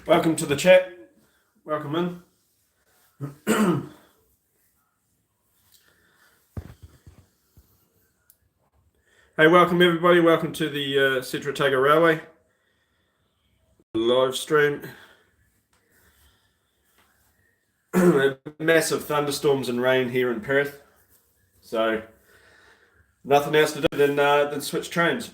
Welcome to the chat. Welcome in. Hey, welcome everybody. Welcome to the Otago Railway live stream. Massive thunderstorms and rain here in Perth, so nothing else to do than switch trains.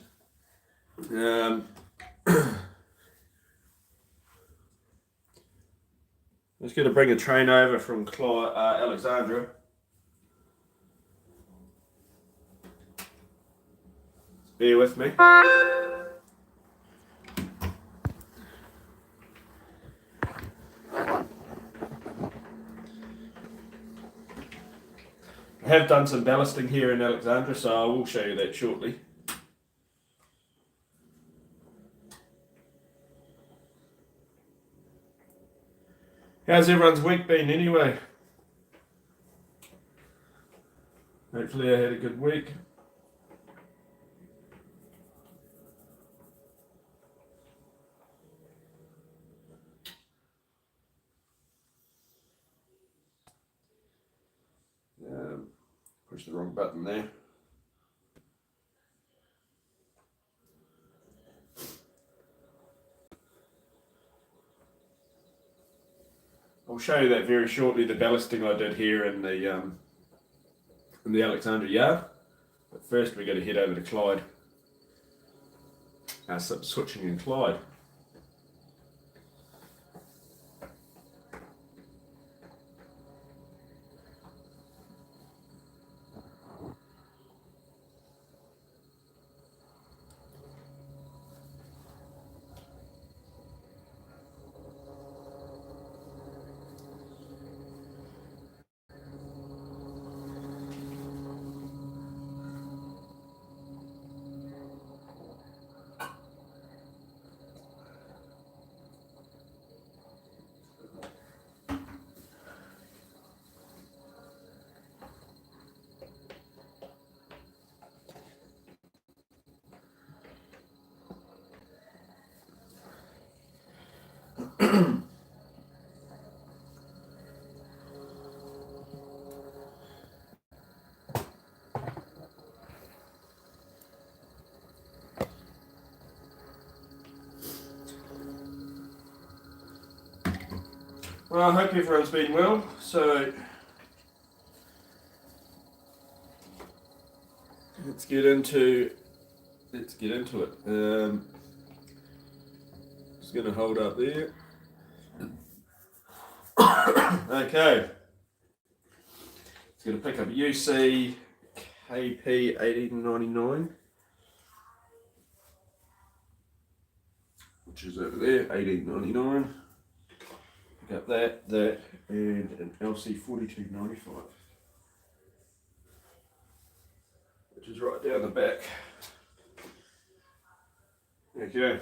I was going to bring a train over from Alexandria. Bear with me. I have done some ballasting here in Alexandria, so I will show you that shortly. How's everyone's week been anyway? Hopefully I had a good week. Push the wrong button there. I'll show you that very shortly, the ballasting I did here in the Alexandria yard. But first we're going to head over to Clyde. Switching in Clyde. Well, I hope everyone's been well. So let's get into it. Just going to hold up there. Okay. It's going to pick up UC KP 1899, which is over there, 1899. Pick up that, and an LC 4295, which is right down the back. Okay.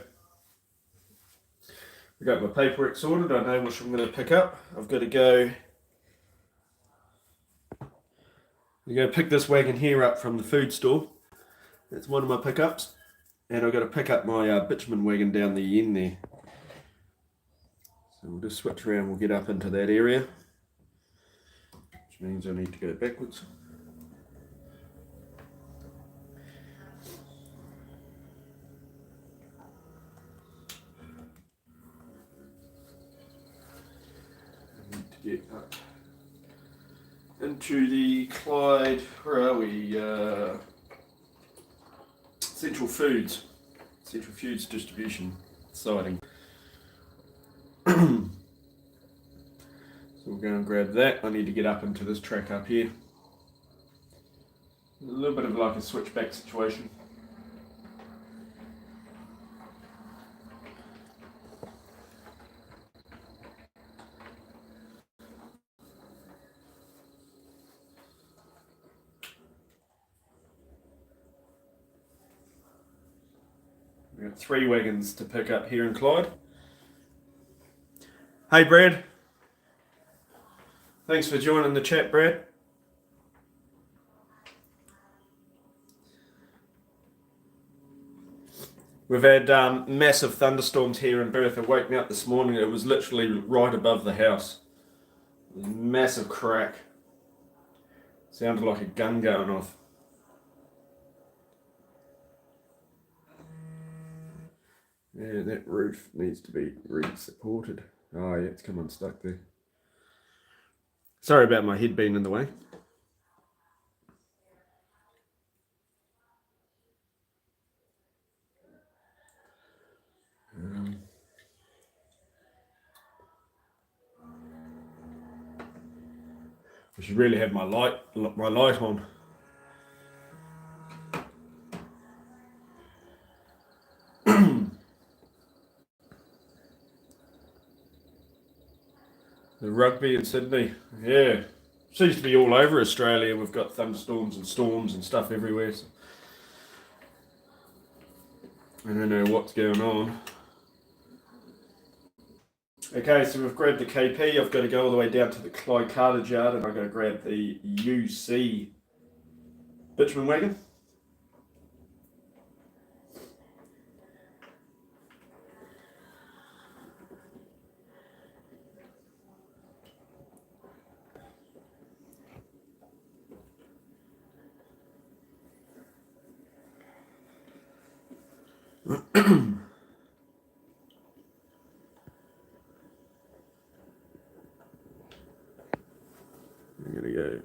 I got my paperwork sorted. I know which I'm going to pick up. I've got to go. I'm going to pick this wagon here up from the food store. That's one of my pickups, and I've got to pick up my bitumen wagon down the end there. So we'll just switch around. We'll get up into that area, which means I need to go backwards. Get up into the Clyde, where are we? Central Foods. centrifuge distribution siding. So we'll go and grab that. I need to get up into this track up here. A little bit of like a switchback situation. We've got 3 wagons to pick up here in Clyde. Hey Brad. Thanks for joining the chat, Brad. We've had massive thunderstorms here in Perth. It woke me up this morning. It was literally right above the house. Massive crack. Sounded like a gun going off. Yeah, that roof needs to be re-supported. Oh yeah, it's come unstuck there. Sorry about my head being in the way. I should really have my light on. The rugby in Sydney, yeah, seems to be all over Australia. We've got thunderstorms and storms and stuff everywhere. So I don't know what's going on. Okay, so we've grabbed the KP. I've got to go all the way down to the Clyde cartage yard, and I've got to grab the UC bitumen wagon. I'm gonna go.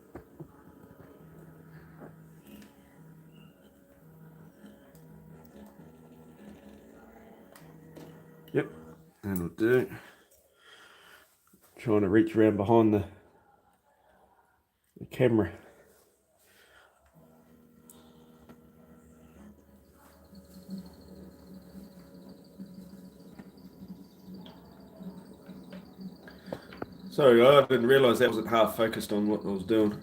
Yep, and we'll do. Trying to reach around behind the camera. Sorry, I didn't realise that wasn't half focused on what I was doing.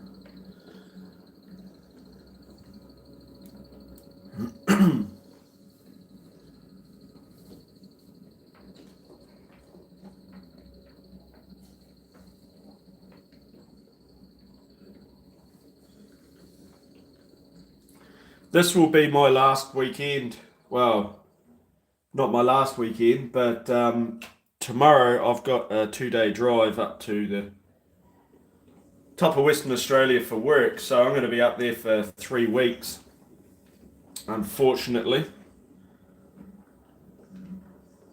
This will be my last weekend. Well, not my last weekend, but tomorrow I've got a 2-day drive up to the top of Western Australia for work. So I'm going to be up there for 3 weeks, unfortunately.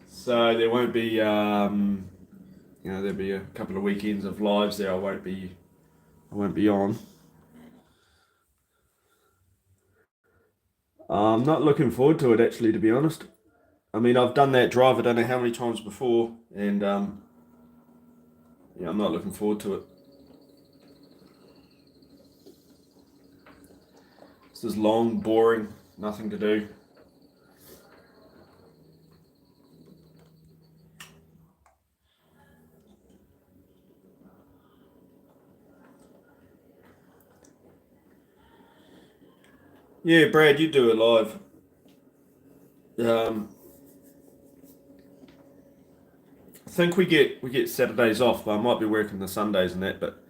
So there won't be, there'll be a couple of weekends of lives there. I won't be on. I'm not looking forward to it, actually, to be honest. I mean, I've done that drive I don't know how many times before, and I'm not looking forward to it. This is long, boring, nothing to do. Yeah, Brad, you do it live. I think we get Saturdays off, but I might be working the Sundays and that, but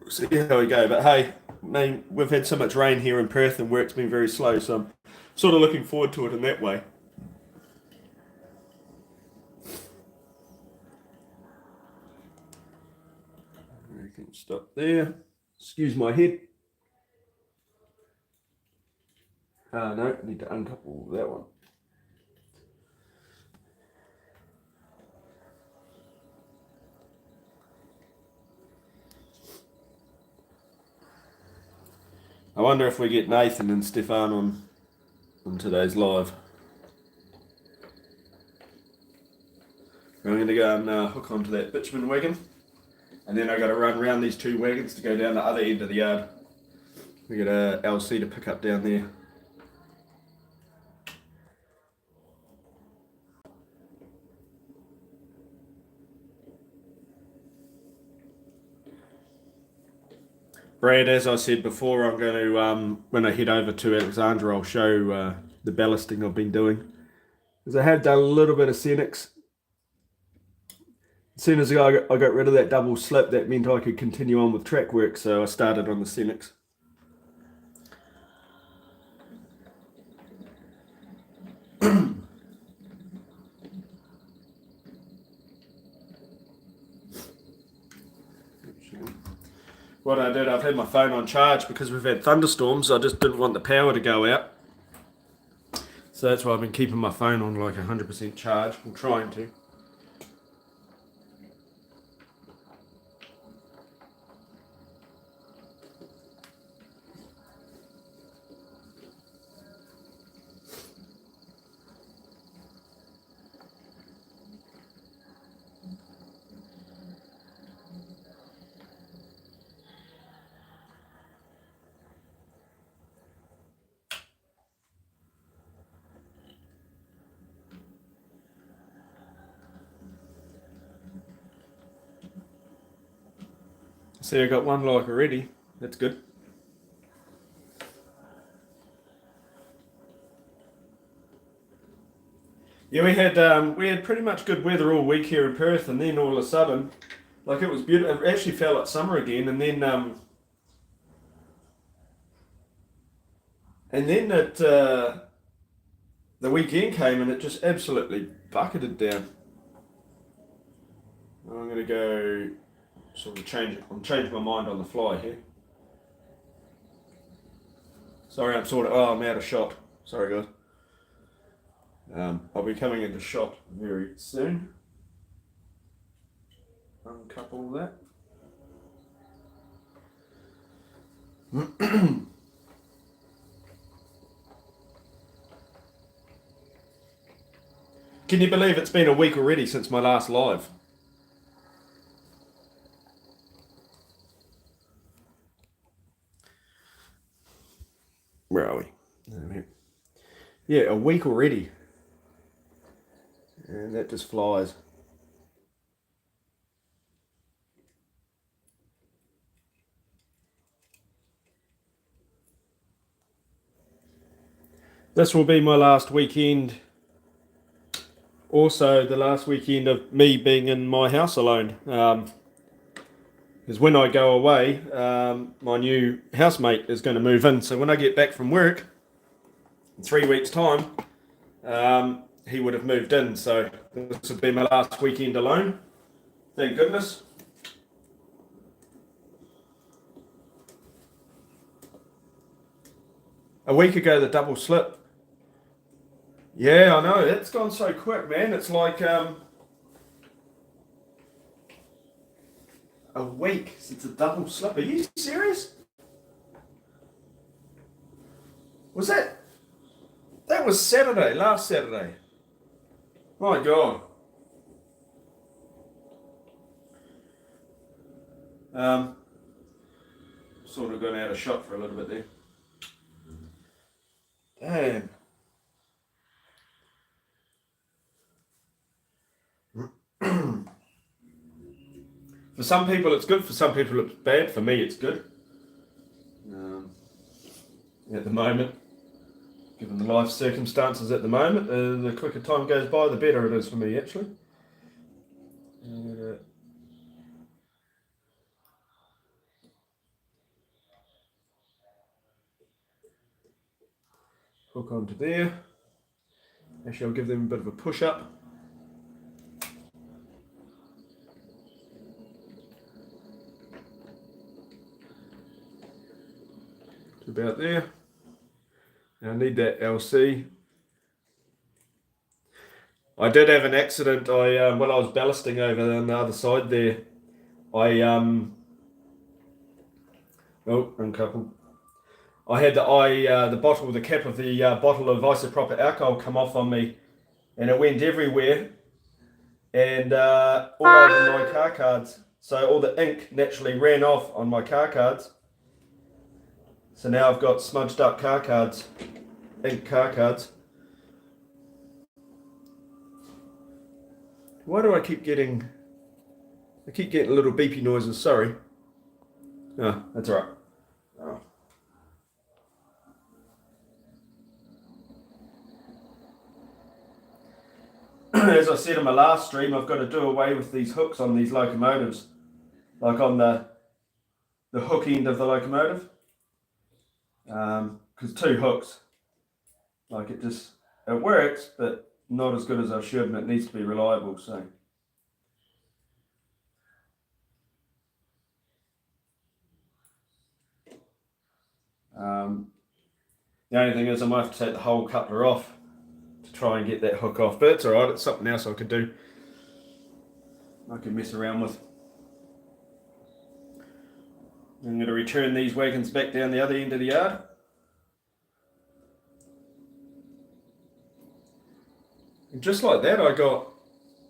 we'll see how we go. But hey, I mean, we've had so much rain here in Perth and work's been very slow, so I'm sort of looking forward to it in that way. We can stop there. Excuse my head. No, I need to uncouple that one. I wonder if we get Nathan and Stefan on today's live. I'm going to go and hook onto that bitumen wagon, and then I got to run around these two wagons to go down the other end of the yard. We got a LC to pick up down there. Brad, as I said before, I'm going to, when I head over to Alexandra, I'll show the ballasting I've been doing. Because I have done a little bit of Senex. As soon as I got rid of that double slip, that meant I could continue on with track work, so I started on the Senex. What I did, I've had my phone on charge because we've had thunderstorms. I just didn't want the power to go out. So that's why I've been keeping my phone on like 100% charge. I'm trying to. See, I got one like already. That's good. Yeah, we had pretty much good weather all week here in Perth, and then all of a sudden, like, it was beautiful. It actually felt like summer again, and then the weekend came and it just absolutely bucketed down. I'm gonna go sort of change it. I'm changing my mind on the fly here. Sorry, I'm out of shot. Sorry, guys. I'll be coming into shot very soon. Uncouple that. Can you believe it's been a week already since my last live? Where are we? Yeah, a week already. And that just flies. This will be my last weekend. Also, the last weekend of me being in my house alone. Because when I go away, my new housemate is going to move in. So when I get back from work, in 3 weeks' time, he would have moved in. So this would be my last weekend alone. Thank goodness. A week ago, the double slip. Yeah, I know. It's gone so quick, man. It's like a week since a double slip. Are you serious? Was that? That was Saturday, last Saturday. My God. Sort of gone out of shot for a little bit there. Damn. For some people it's good, for some people it's bad. For me it's good. At the moment, given the life circumstances at the moment, the quicker time goes by, the better it is for me actually. Hook onto there. Actually, I'll give them a bit of a push up. To about there. Now I need that LC. I did have an accident. When I was ballasting over on the other side there, uncoupled. I had the cap of the bottle of isopropyl alcohol come off on me, and it went everywhere. and all over my car cards. So all the ink naturally ran off on my car cards. So now I've got smudged up car cards, ink car cards. Why do I keep getting little beepy noises, sorry. Oh, that's all right. Oh. As I said in my last stream, I've got to do away with these hooks on these locomotives, like on the hook end of the locomotive, because 2 hooks, like it works, but not as good as I should, and it needs to be reliable. So the only thing is I might have to take the whole coupler off to try and get that hook off, but it's alright, it's something else I could do. I can mess around with. I'm going to return these wagons back down the other end of the yard. And just like that, I got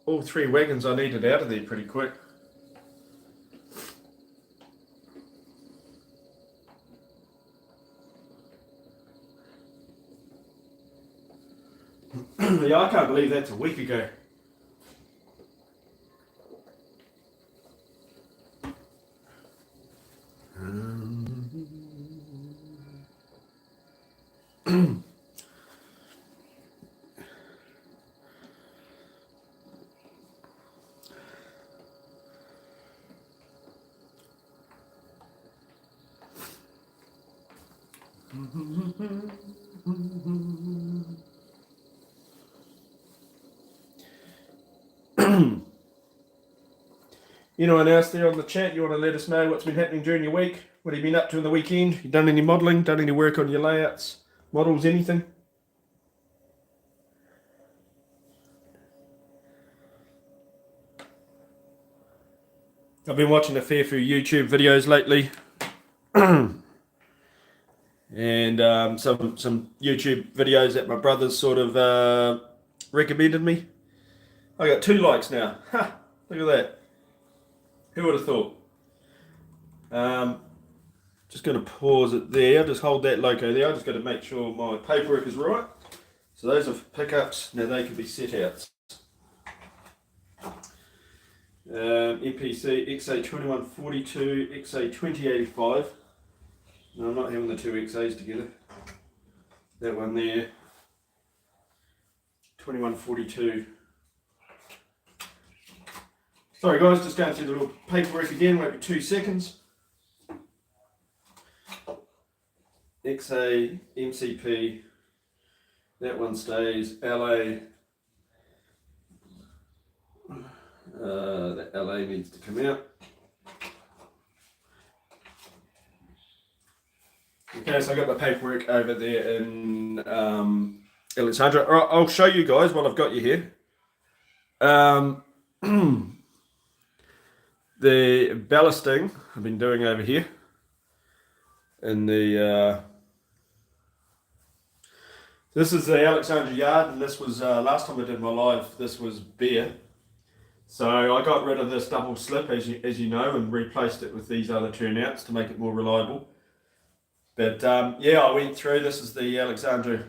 all 3 wagons I needed out of there pretty quick. Yeah, I can't believe that's a week ago. Anyone else there on the chat, you want to let us know what's been happening during your week? What have you been up to in the weekend? You done any modelling? Done any work on your layouts? Models, anything? I've been watching a fair few YouTube videos lately. And some YouTube videos that my brothers sort of recommended me. I got 2 likes now. Ha! Look at that. Who would have thought? Just going to pause it there. Just hold that loco there. I just got to make sure my paperwork is right. So those are pickups. Now they can be set outs. MPC XA2142, XA2085. No, I'm not having the 2 XAs together. That one there. 2142. Sorry guys, just going through the little paperwork again, won't be 2 seconds. XA, MCP, that one stays, LA, the LA needs to come out. Okay, so I got my paperwork over there in Alexandra. All right, I'll show you guys while I've got you here. The ballasting I've been doing over here in the this is the Alexandra yard, and this was last time I did my live, this was bare, so I got rid of this double slip as you know, and replaced it with these other turnouts to make it more reliable. But yeah, I went through, this is the Alexandra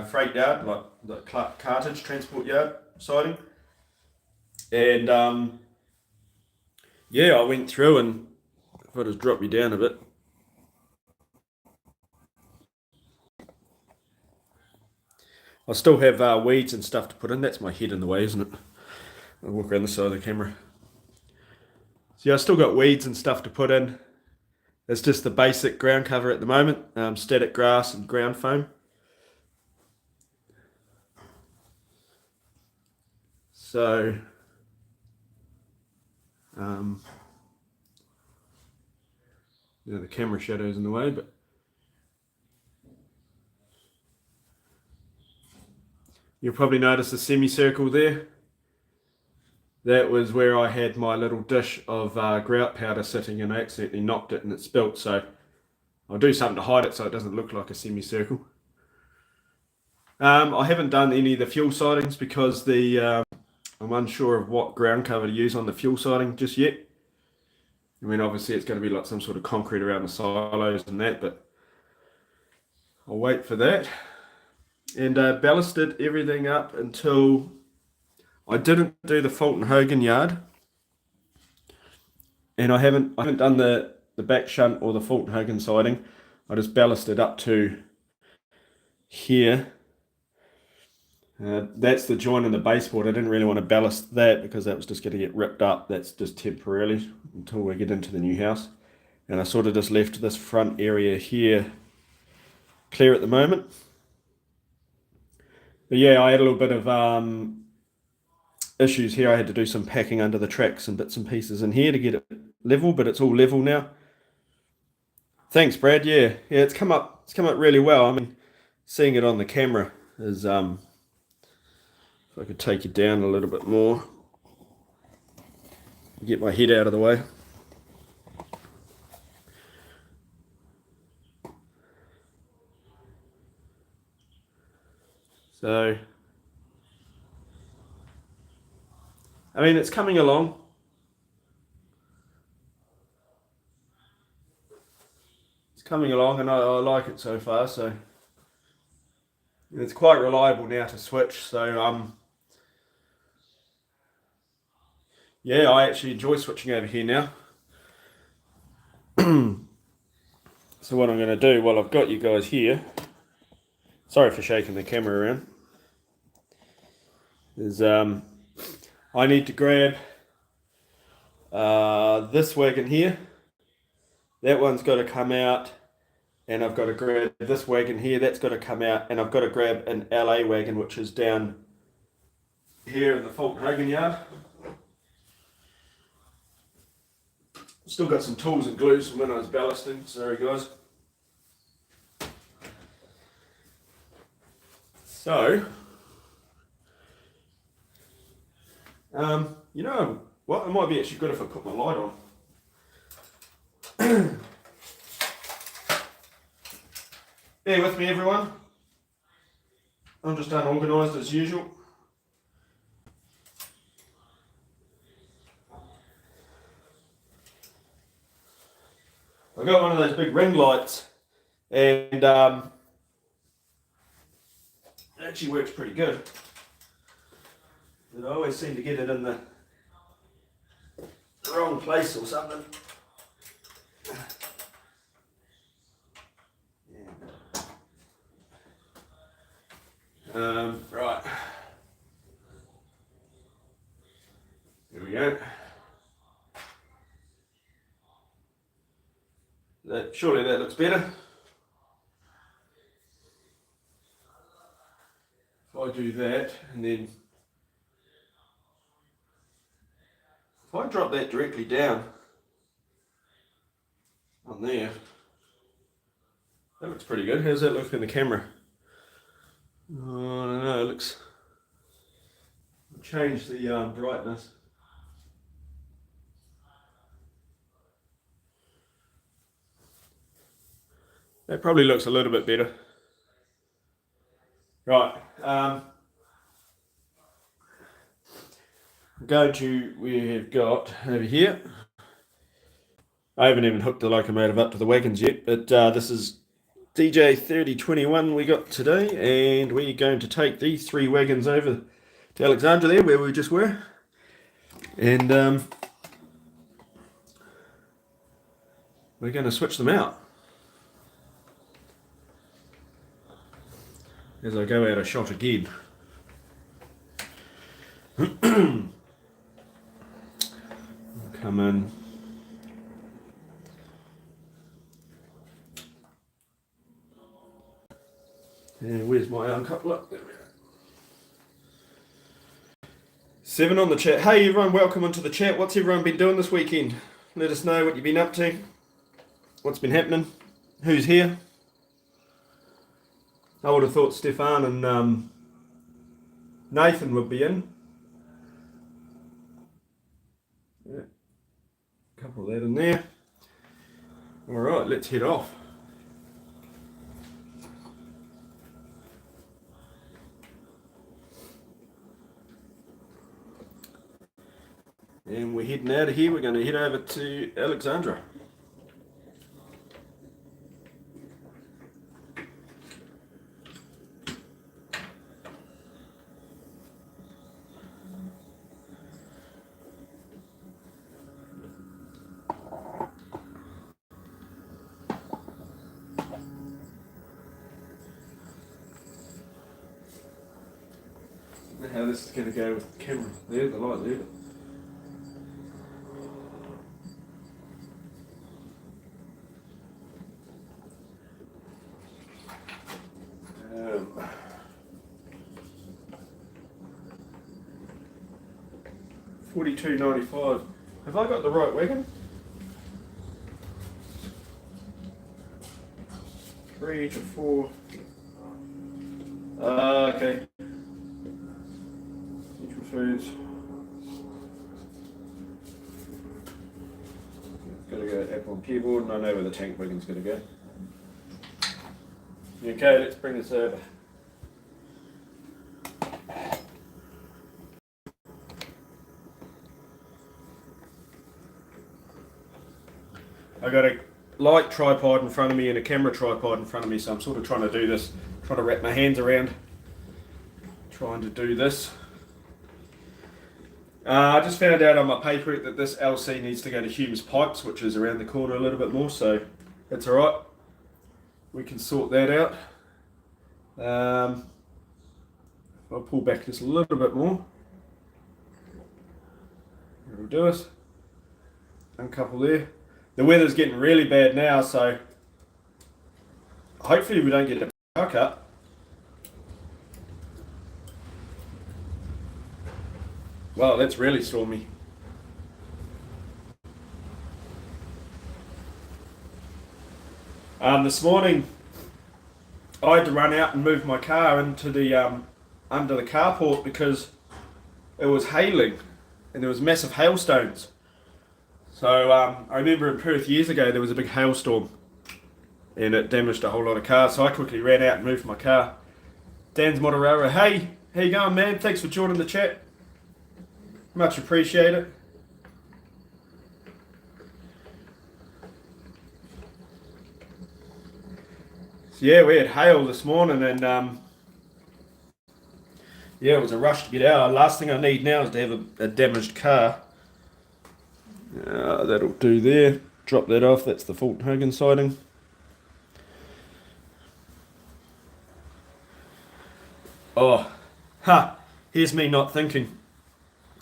freight yard, like the cartage transport yard siding, and yeah, I went through, and if I just drop you down a bit. I still have weeds and stuff to put in. That's my head in the way, isn't it? I'll walk around the side of the camera. So yeah, I still got weeds and stuff to put in. It's just the basic ground cover at the moment, static grass and ground foam. So yeah, the camera shadow's in the way, but you'll probably notice a semicircle there. That was where I had my little dish of grout powder sitting, and I accidentally knocked it and it spilt, so I'll do something to hide it so it doesn't look like a semicircle. I haven't done any of the fuel sidings because the I'm unsure of what ground cover to use on the fuel siding just yet. I mean, obviously it's going to be like some sort of concrete around the silos and that, but I'll wait for that. And ballasted everything up until I didn't do the Fulton Hogan yard, and I haven't done the back shunt or the Fulton Hogan siding. I just ballasted up to here. That's the joint in the baseboard. I didn't really want to ballast that because that was just going to get ripped up. That's just temporarily until we get into the new house. And I sort of just left this front area here clear at the moment. But yeah, I had a little bit of issues here. I had to do some packing under the tracks and bits and pieces in here to get it level, but it's all level now. Thanks, Brad. Yeah, it's come up really well. I mean, seeing it on the camera is if I could take you down a little bit more, get my head out of the way. So, I mean, it's coming along. It's coming along, and I like it so far. So, it's quite reliable now to switch. So, yeah, I actually enjoy switching over here now. So what I'm going to do, while I've got you guys here, sorry for shaking the camera around, is I need to grab this wagon here. That one's got to come out, and I've got to grab this wagon here. That's got to come out, and I've got to grab an LA wagon, which is down here in the Fulton Hogan yard. Still got some tools and glues from when I was ballasting. Sorry, guys. So, you know what? It might be actually good if I put my light on. Bear with me, everyone. I'm just unorganised as usual. I got one of those big ring lights, and it actually works pretty good. But I always seem to get it in the wrong place or something. Right. Here we go. Surely that looks better. If I do that, and then if I drop that directly down on there, that looks pretty good. How's that look in the camera? Oh, I don't know, it looks... I'll change the brightness. That probably looks a little bit better. Right. We have got over here. I haven't even hooked the locomotive up to the wagons yet, but this is DJ 3021 we got today, and we're going to take these 3 wagons over to Alexandra there, where we just were, and we're going to switch them out. As I go out a shot again. Come in. And where's my uncoupler? There we go. 7 on the chat. Hey everyone, welcome onto the chat. What's everyone been doing this weekend? Let us know what you've been up to. What's been happening? Who's here? I would have thought Stefan and Nathan would be in. Yeah. A couple of that in there. Alright, let's head off. And we're heading out of here. We're going to head over to Alexandra. How this is going to go with the camera. There, the light there. $42.95. Have I got the right wagon? 3 to 4. Okay. Central Foods. Got to go apple and pear board, and I know where the tank wagon's going to go. Okay, let's bring this over. I got a light tripod in front of me and a camera tripod in front of me, so I'm sort of trying to do this, trying to wrap my hands around, trying to do this. I just found out on my paper that this LC needs to go to Hume's Pipes, which is around the corner a little bit more, so that's alright. We can sort that out. I'll pull back just a little bit more. That'll do it. Uncouple there. The weather's getting really bad now, so hopefully we don't get a power cut. Well, that's really stormy. This morning I had to run out and move my car into the under the carport because it was hailing and there was massive hailstones. So I remember in Perth years ago there was a big hailstorm and it damaged a whole lot of cars, so I quickly ran out and moved my car. Dan's Motorara, hey, how you going, man? Thanks for joining the chat. Much appreciated. So yeah, we had hail this morning and yeah, it was a rush to get out. Last thing I need now is to have a damaged car. That'll do there. Drop that off. That's the Fulton Hogan siding. Oh, here's me not thinking.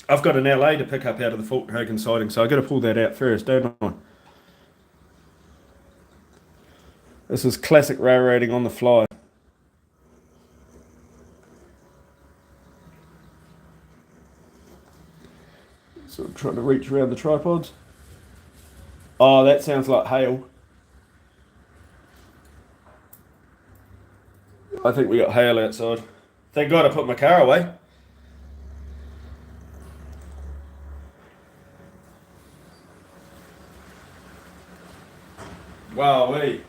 I've got an LA to pick up out of the Fulton Hogan siding, so I've got to pull that out first, don't I? This is classic railroading on the fly. So I'm trying to reach around the tripods. Oh, that sounds like hail. I think we got hail outside. Thank God I put my car away. Wow-wee.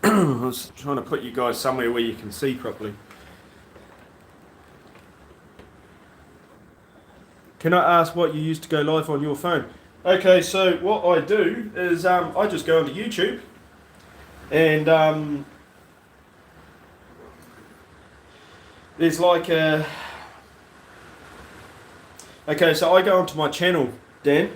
I was trying to put you guys somewhere where you can see properly. Can I ask what you used to go live on your phone? Okay, so what I do is I just go onto YouTube and there's like a... Okay, so I go onto my channel, Dan,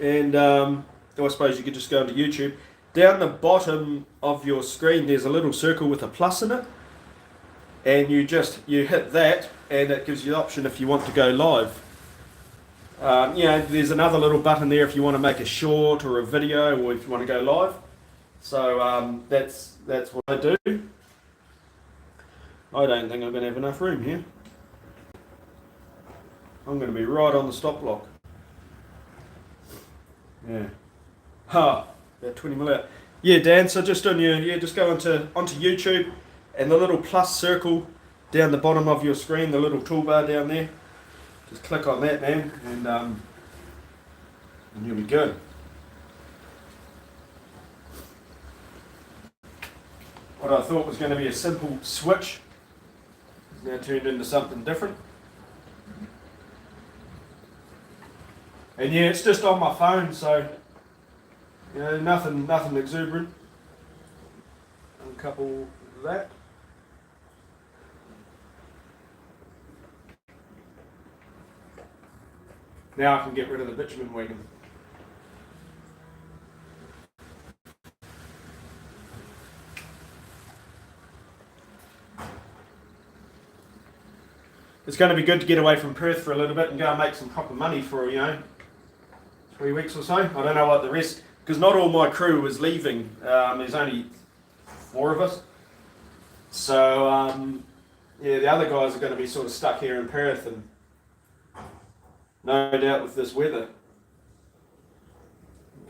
and I suppose you could just go onto YouTube. Down the bottom of your screen there's a little circle with a plus in it, and you hit that and it gives you the option if you want to go live. There's another little button there if you want to make a short or a video, or if you want to go live. So that's what I do. I don't think I'm going to have enough room here. I'm going to be right on the stop block. Yeah. About 20 mil out. Yeah, Dan, so just on just go onto YouTube, and the little plus circle down the bottom of your screen, the little toolbar down there, just click on that, man, and you'll be good. What I thought was going to be a simple switch Now turned into something different. And yeah, it's just on my phone, so you know, nothing exuberant. Uncouple that. Now I can get rid of the bitumen wagon. It's going to be good to get away from Perth for a little bit and go and make some proper money for, 3 weeks or so. I don't know what the rest, because not all my crew was leaving. There's only 4 of us. So, yeah, the other guys are going to be sort of stuck here in Perth, and no doubt with this weather.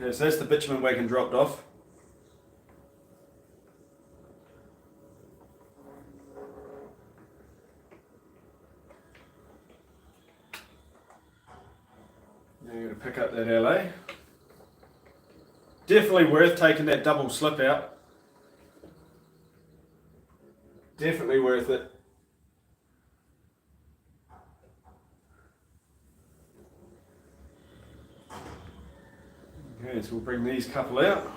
Okay, so that's the bitumen wagon dropped off. Now you're going to pick up that LA. Definitely worth taking that double slip out. Definitely worth it. Okay, so we'll bring these couple out.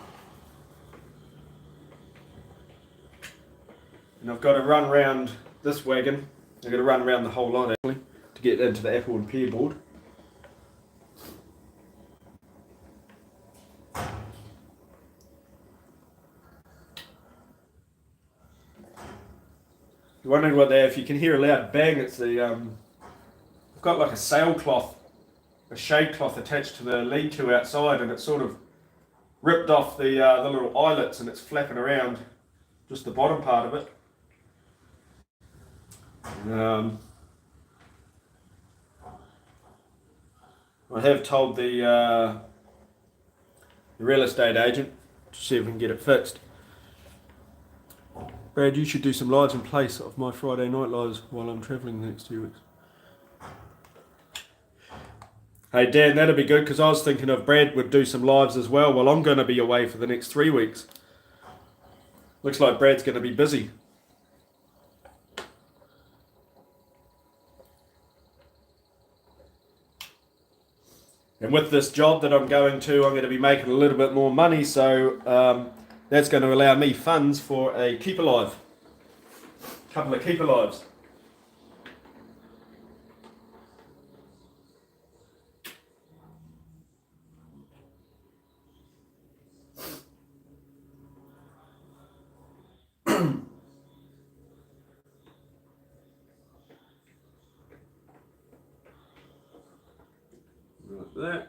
And I've got to run round this wagon. I've got to run around the whole lot actually to get into the apple and pear board. You're wondering what if you can hear a loud bang, it's the I've got like a sailcloth, a shade cloth attached to the lean-to outside, and it's sort of ripped off the little eyelets and it's flapping around just the bottom part of it. I have told the real estate agent to see if we can get it fixed. Brad, you should do some lives in place of my Friday night lives while I'm travelling the next 2 weeks. Hey Dan, that'd be good, because I was thinking of Brad would do some lives as well while I'm going to be away for the next 3 weeks. Looks like Brad's going to be busy. And with this job that I'm going to be making a little bit more money, so that's going to allow me funds for a keep alive. A couple of keep alives. Like that.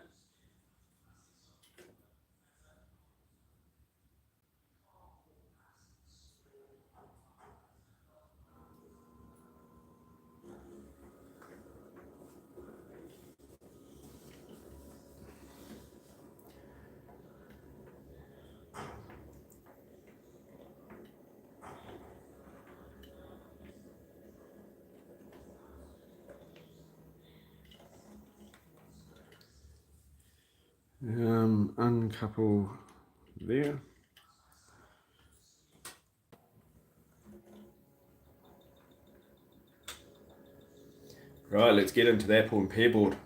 Uncouple there. Right, let's get into the apple and pear board.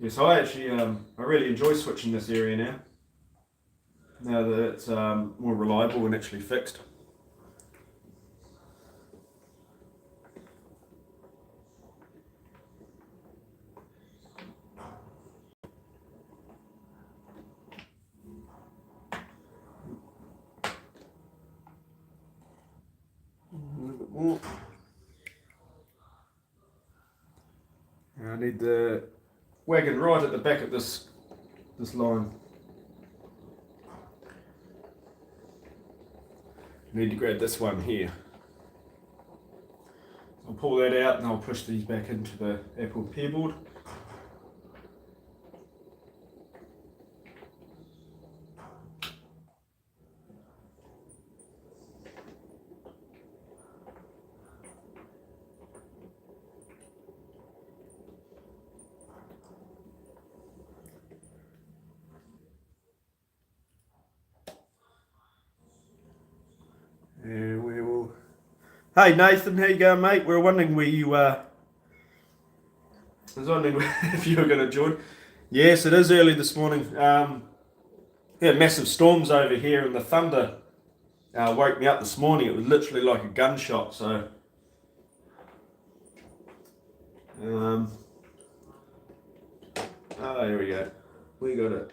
Yes, I actually I really enjoy switching this area now. Now that it's more reliable and actually fixed. A little bit more. And I need the wagon right at the back of this line. Need to grab this one here. I'll pull that out and I'll push these back into the apple and pear board. Hey Nathan, how you going, mate? We were wondering where you I was wondering if you were going to join. Yes, it is early this morning. Yeah, massive storms over here, and the thunder woke me up this morning. It was literally like a gunshot. So, um, oh, here we go. We got it.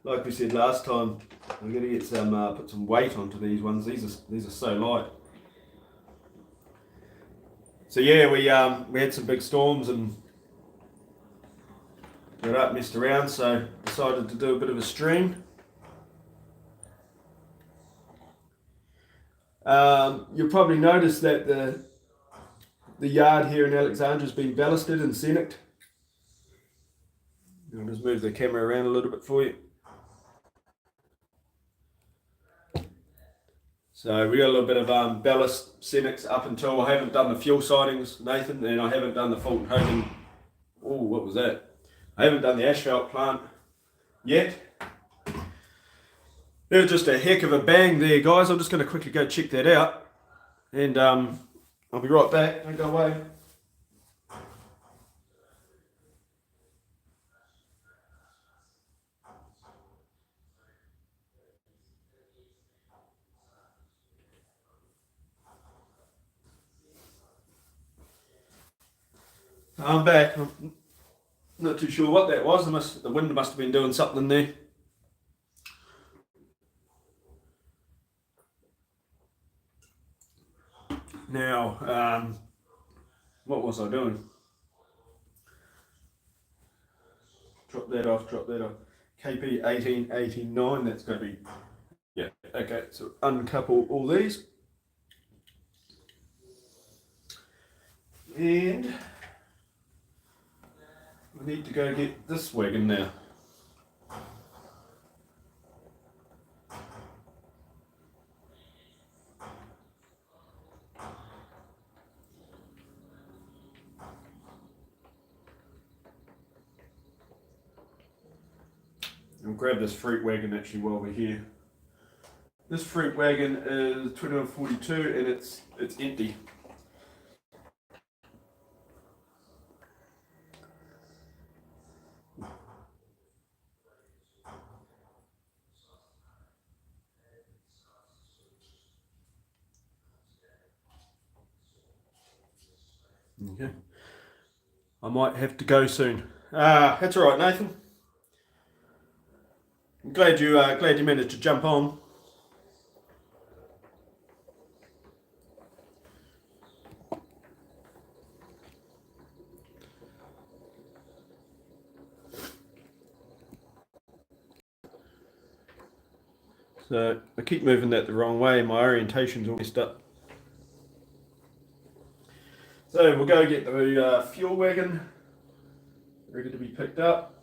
Like we said last time, I'm going to get some put some weight onto these ones. These are so light. So yeah, we had some big storms and got up, messed around. So decided to do a bit of a stream. You'll probably notice that the yard here in Alexandria has been ballasted and scenicked. I'll just move the camera around a little bit for you. So we got a little bit of ballast scenics up until I haven't done the fuel sidings, Nathan, and I haven't done the Fulton Hogan. Oh, what was that? I haven't done the asphalt plant yet. It was just a heck of a bang there, guys. I'm just going to quickly go check that out, and I'll be right back. Don't go away. I'm back. I'm not too sure what that was. The wind must have been doing something there. Now, what was I doing? Drop that off, drop that off. KP 1889, that's going to be, yeah, okay, so uncouple all these. And we need to go get this wagon now. I'll grab this fruit wagon actually while we're here. This fruit wagon is 2142 and it's empty. Okay. I might have to go soon. That's all right, Nathan. I'm glad you managed to jump on. So I keep moving that the wrong way. My orientation's all messed up. So we'll go get the fuel wagon ready to be picked up.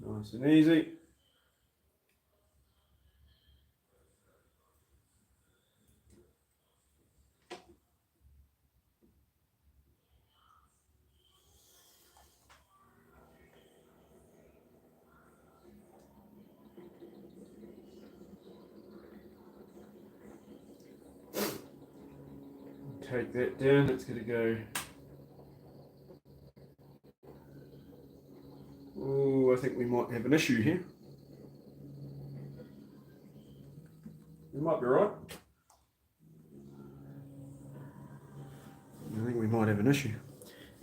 Nice and easy. Take that down. It's going to go. Oh, I think we might have an issue here. We might be right. I think we might have an issue.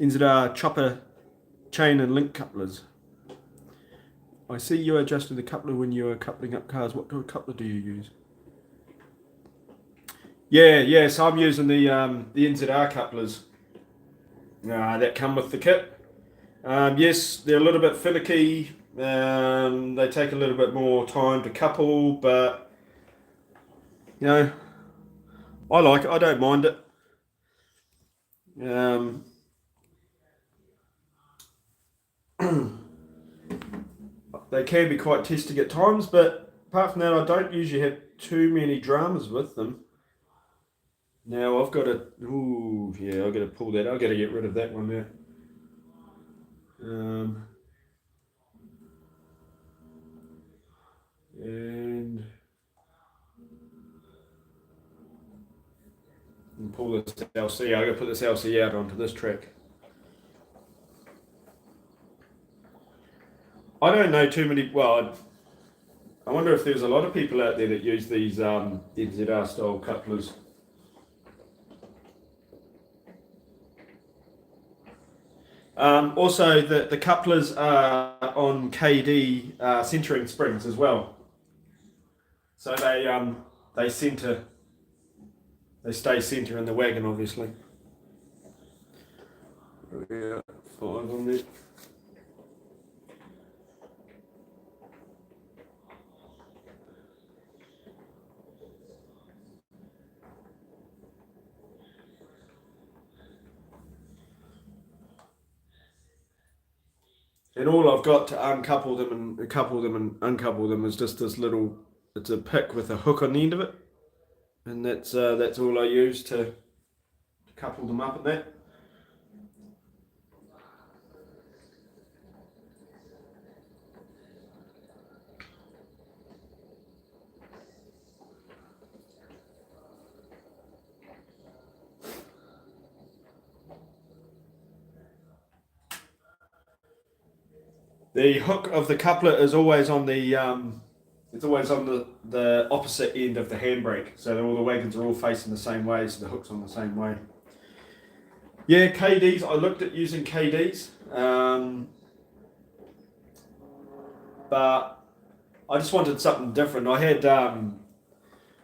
NZR chopper chain and link couplers. I see you adjusted the coupler when you are coupling up cars. What coupler do you use? Yeah, so I'm using the NZR couplers that come with the kit. Yes, they're a little bit finicky. They take a little bit more time to couple, but you know, I like it. I don't mind it. they can be quite testing at times, but apart from that, I don't usually have too many dramas with them. Now I've got to, ooh, yeah, I've got to pull that. I've got to get rid of that one there. And pull this LC. I've got to put this LC out onto this track. I don't know too many. Well, I wonder if there's a lot of people out there that use these NZR style couplers. Also, the couplers are on KD centering springs as well, so they center, they stay center in the wagon, obviously. Yeah, 5 on there. And all I've got to uncouple them and couple them and uncouple them is just this little. It's a pick with a hook on the end of it, and that's all I use to couple them up and that. The hook of the coupler is always on the it's always on the opposite end of the handbrake, so all the wagons are all facing the same way, so the hook's on the same way. Yeah, KDs. I looked at using KDs, but I just wanted something different. I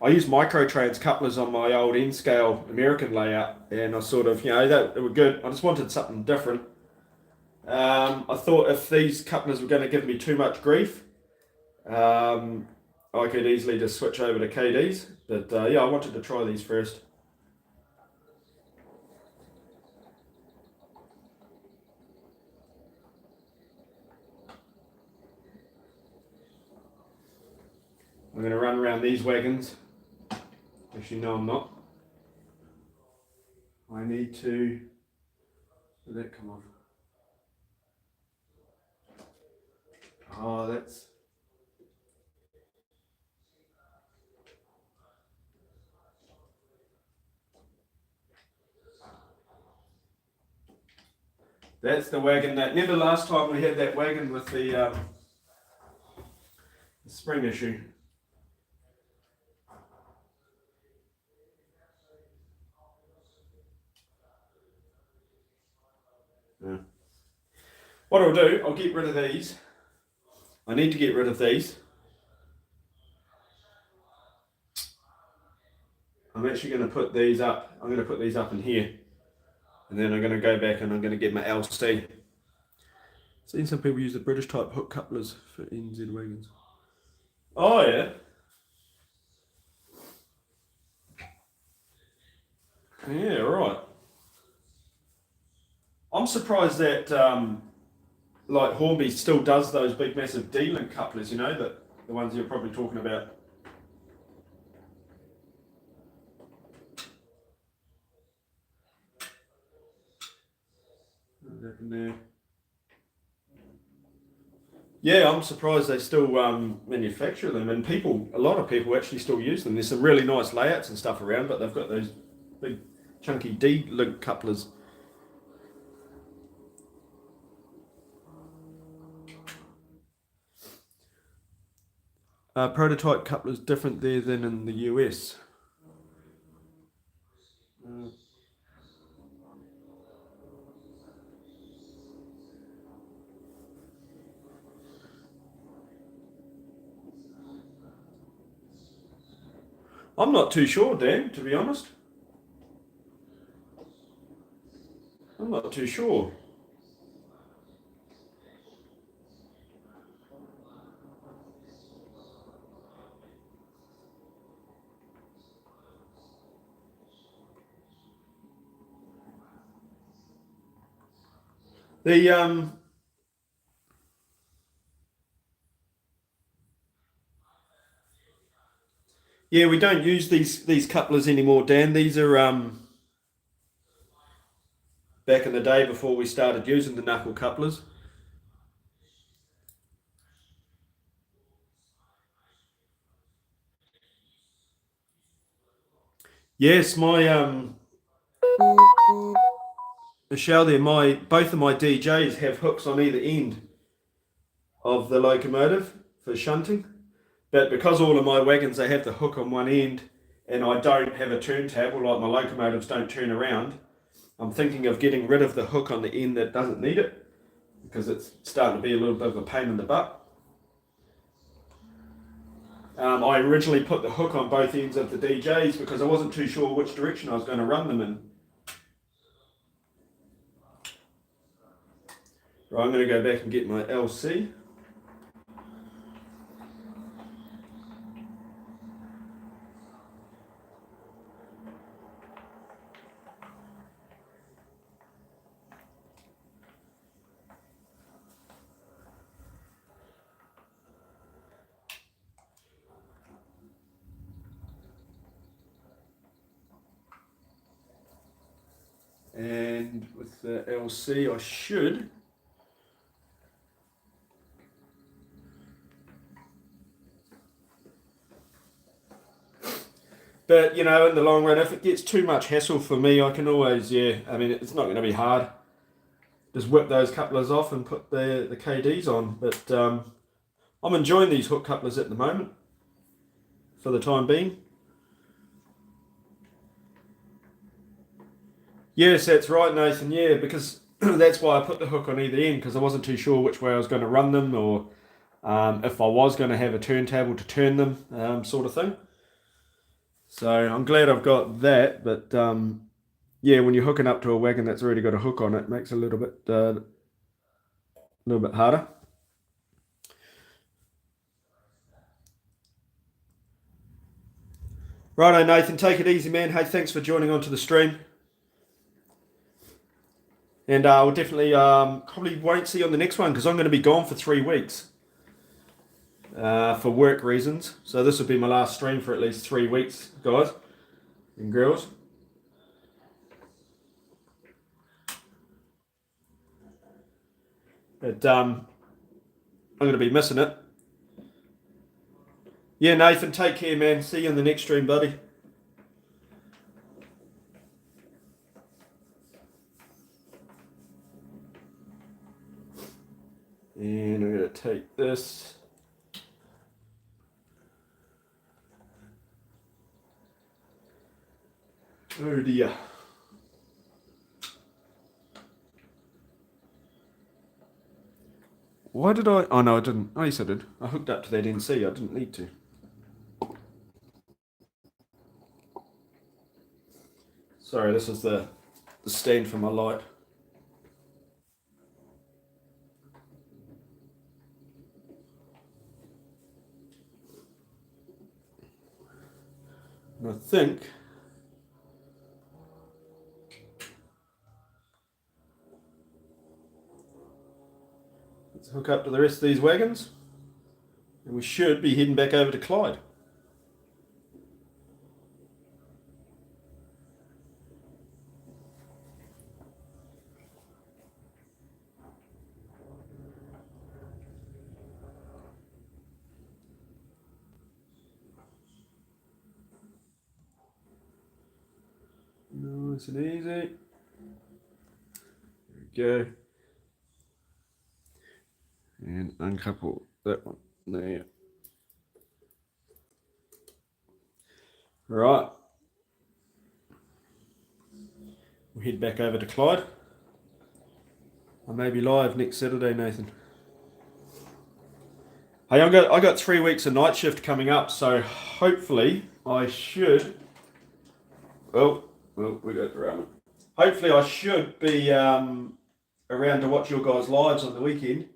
used microtrans couplers on my old N scale American layout, and I sort of they were good. I just wanted something different. I thought if these couplers were going to give me too much grief, I could easily just switch over to KDs. But yeah, I wanted to try these first. I'm going to run around these wagons. Actually, no, I'm not. I need to. Did that come off? Oh, that's the wagon that. Remember last time we had that wagon with the spring issue? Yeah. What I'll do, I'll get rid of these. I need to get rid of these. I'm actually going to put these up. I'm going to put these up in here. And then I'm going to go back and I'm going to get my LC. Seen some people use the British type hook couplers for NZ wagons. Oh yeah. Yeah, right. I'm surprised that like Hornby still does those big massive D-link couplers, that the ones you're probably talking about. There. Yeah, I'm surprised they still manufacture them, and a lot of people actually still use them. There's some really nice layouts and stuff around, but they've got those big chunky D-link couplers. Prototype couplers different there than in the US. I'm not too sure, Dan, to be honest. I'm not too sure. The Yeah, we don't use these couplers anymore, Dan. These are back in the day before we started using the knuckle couplers. Yes, my Michelle there, my both of my DJs have hooks on either end of the locomotive for shunting. But because all of my wagons they have the hook on one end and I don't have a turntable, like my locomotives don't turn around, I'm thinking of getting rid of the hook on the end that doesn't need it because it's starting to be a little bit of a pain in the butt. I originally put the hook on both ends of the DJs because I wasn't too sure which direction I was going to run them in. Right, I'm going to go back and get my LC. And with the LC I should but you know in the long run if it gets too much hassle for me I can always I mean it's not going to be hard, just whip those couplers off and put the KDs on, but I'm enjoying these hook couplers at the moment for the time being. Yes, that's right, Nathan. Yeah, because that's why I put the hook on either end because I wasn't too sure which way I was going to run them or if I was going to have a turntable to turn them, sort of thing. So I'm glad I've got that, but yeah, when you're hooking up to a wagon that's already got a hook on it, it makes it a little bit harder. Righto, Nathan, take it easy, man. Hey, thanks for joining onto the stream. And we'll definitely probably won't see you on the next one because I'm going to be gone for 3 weeks for work reasons. So this will be my last stream for at least 3 weeks, guys and girls. But I'm going to be missing it. Yeah, Nathan, take care, man. See you in the next stream, buddy. And I'm going to take this. Oh dear. Why did I? Oh no, I didn't. Oh yes, I did. I hooked up to that NC. I didn't need to. Sorry, this is the stand for my light. And I think let's hook up to the rest of these wagons, and we should be heading back over to Clyde. Nice and easy. There we go. And uncouple that one there. Right. We'll head back over to Clyde. I may be live next Saturday, Nathan. Hey, I got 3 weeks of night shift coming up, so hopefully I should. Well, we got the ramen. Hopefully I should be around to watch your guys' lives on the weekend.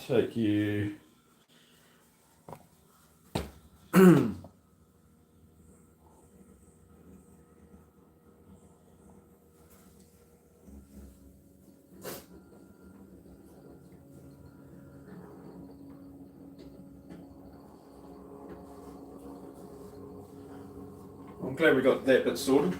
Take you. I'm glad we got that bit sorted.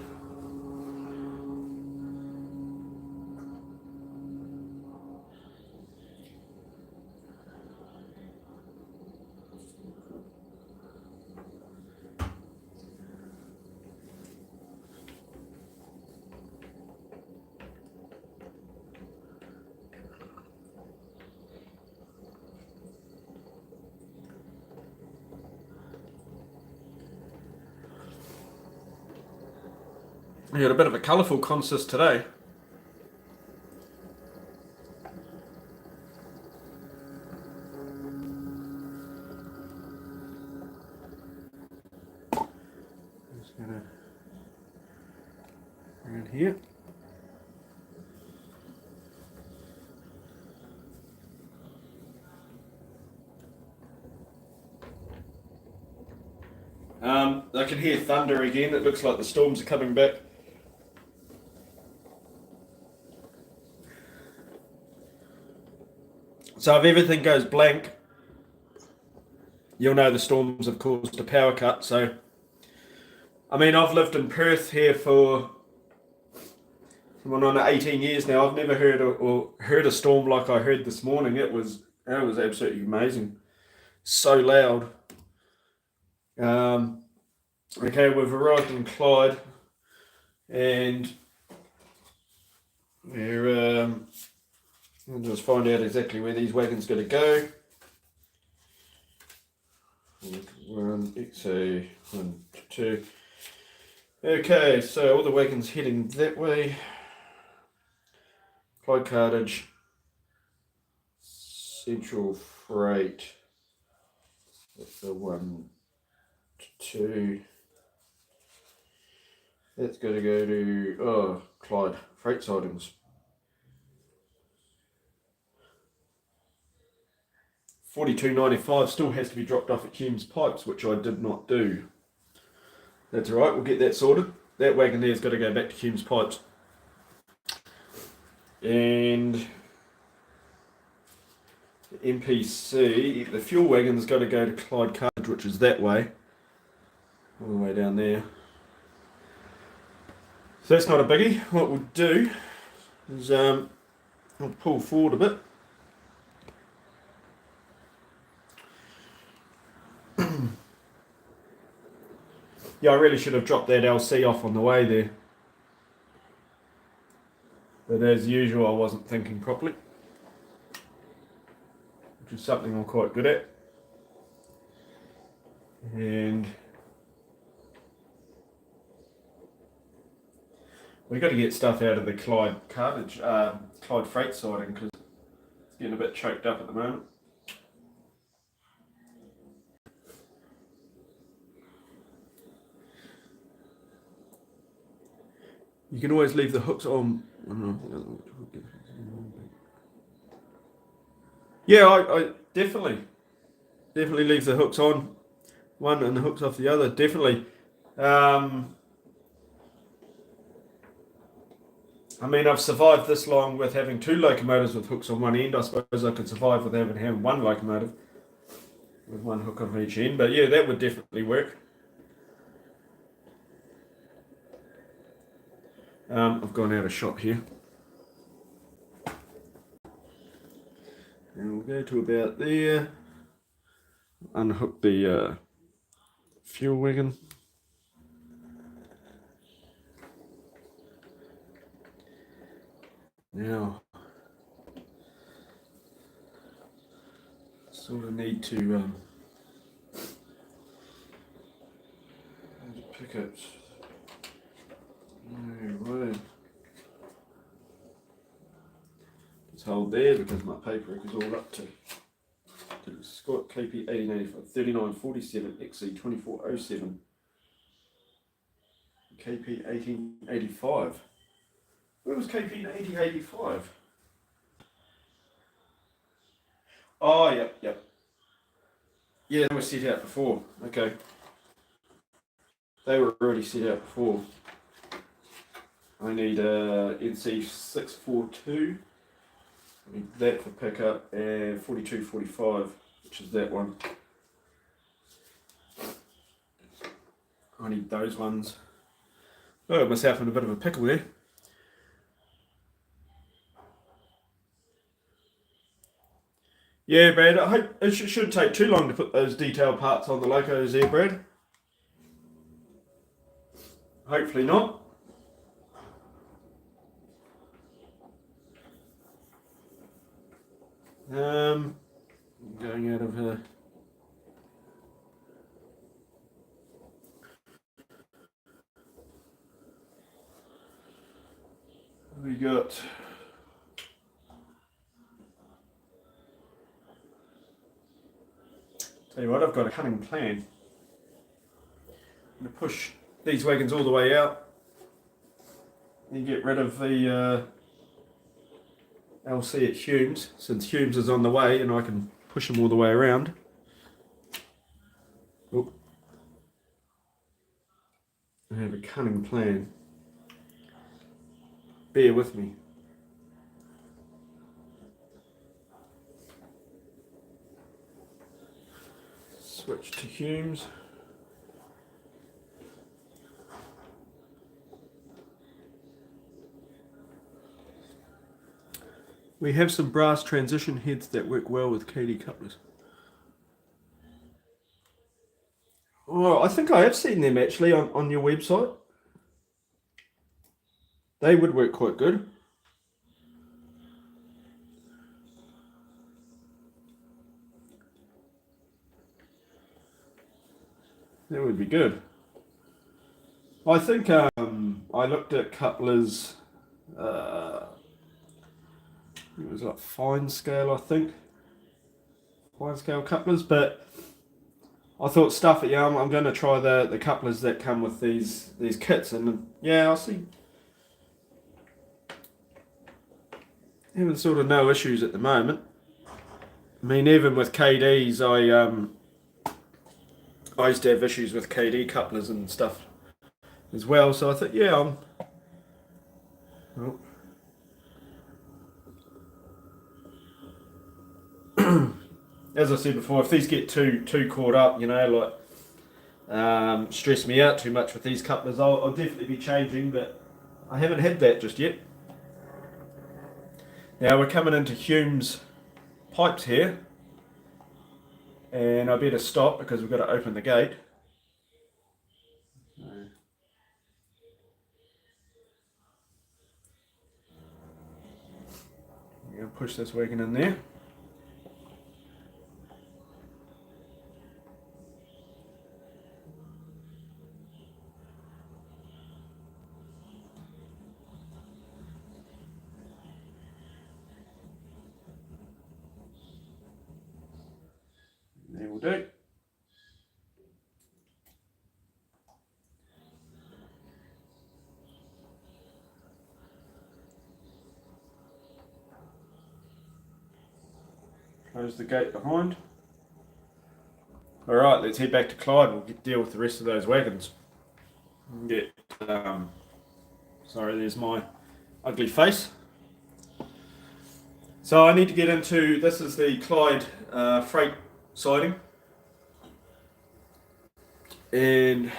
We had a bit of a colourful consist today. Just gonna bring it here. I can hear thunder again. It looks like the storms are coming back. So if everything goes blank, you'll know the storms have caused a power cut. So, I mean, I've lived in Perth here for coming on 18 years now. I've never heard a storm like I heard this morning. It was absolutely amazing. So loud. Okay, we've arrived in Clyde, and we'll just find out exactly where these wagons going to go. One, two. Okay, so all the wagons heading that way. Clyde Cartage, Central Freight. That's the 1, 2. That's going to go to Clyde Freight Sidings. 42.95 still has to be dropped off at Hume's Pipes, which I did not do. That's alright, we'll get that sorted. That wagon there's got to go back to Hume's Pipes. And the MPC, the fuel wagon's got to go to Clyde Cartage, which is that way. All the way down there. So that's not a biggie. What we'll do is I'll pull forward a bit. Yeah, I really should have dropped that LC off on the way there. But as usual, I wasn't thinking properly. Which is something I'm quite good at. And we've got to get stuff out of the Clyde Cartage, Clyde Freight siding, because it's getting a bit choked up at the moment. You can always leave the hooks on. Yeah, I definitely leave the hooks on one and the hooks off the other. Definitely. I mean, I've survived this long with having 2 locomotives with hooks on one end. I suppose I could survive with having 1 locomotive with 1 hook on each end. But yeah, that would definitely work. I've gone out of shot here. And we'll go to about there. Unhook the fuel wagon. Now, sort of need to pick it. Right. Just hold there because my paperwork is all up to Scott KP 1885 3947 XC 2407 KP 1885. Where was KP in 1885? Oh, yep. Yeah, they were set out before. Okay. They were already set out before. I need NC 642. I need that for pickup, and 4245, which is that one. I need those ones. I got myself in a bit of a pickle there. Yeah, Brad, I hope it shouldn't take too long to put those detailed parts on the locos there, Brad. Hopefully not. Going out of here. We got tell you what, I've got a cunning plan. I'm going to push these wagons all the way out and get rid of the LC at Humes, since Humes is on the way and I can push them all the way around. Oh. I have a cunning plan. Bear with me. Switch to Humes. We have some brass transition heads that work well with KD couplers. Oh, I think I have seen them actually on your website. They would work quite good. That would be good. I think I looked at couplers. It was like fine scale, I think. Fine scale couplers, but I thought stuff it. Yeah, I'm going to try the couplers that come with these kits, and yeah, I see. Having sort of no issues at the moment. I mean, even with KDs, I used to have issues with KD couplers and stuff as well. So I thought, yeah, oh. As I said before, if these get too caught up, you know, like stress me out too much with these couplers, I'll definitely be changing, but I haven't had that just yet. Now we're coming into Hume's pipes here, and I better stop because we've got to open the gate. I'm going to push this wagon in there. There will do. Close the gate behind. Alright, let's head back to Clyde. We'll deal with the rest of those wagons. Get, sorry, there's my ugly face. So I need to get into, this is the Clyde freight siding. And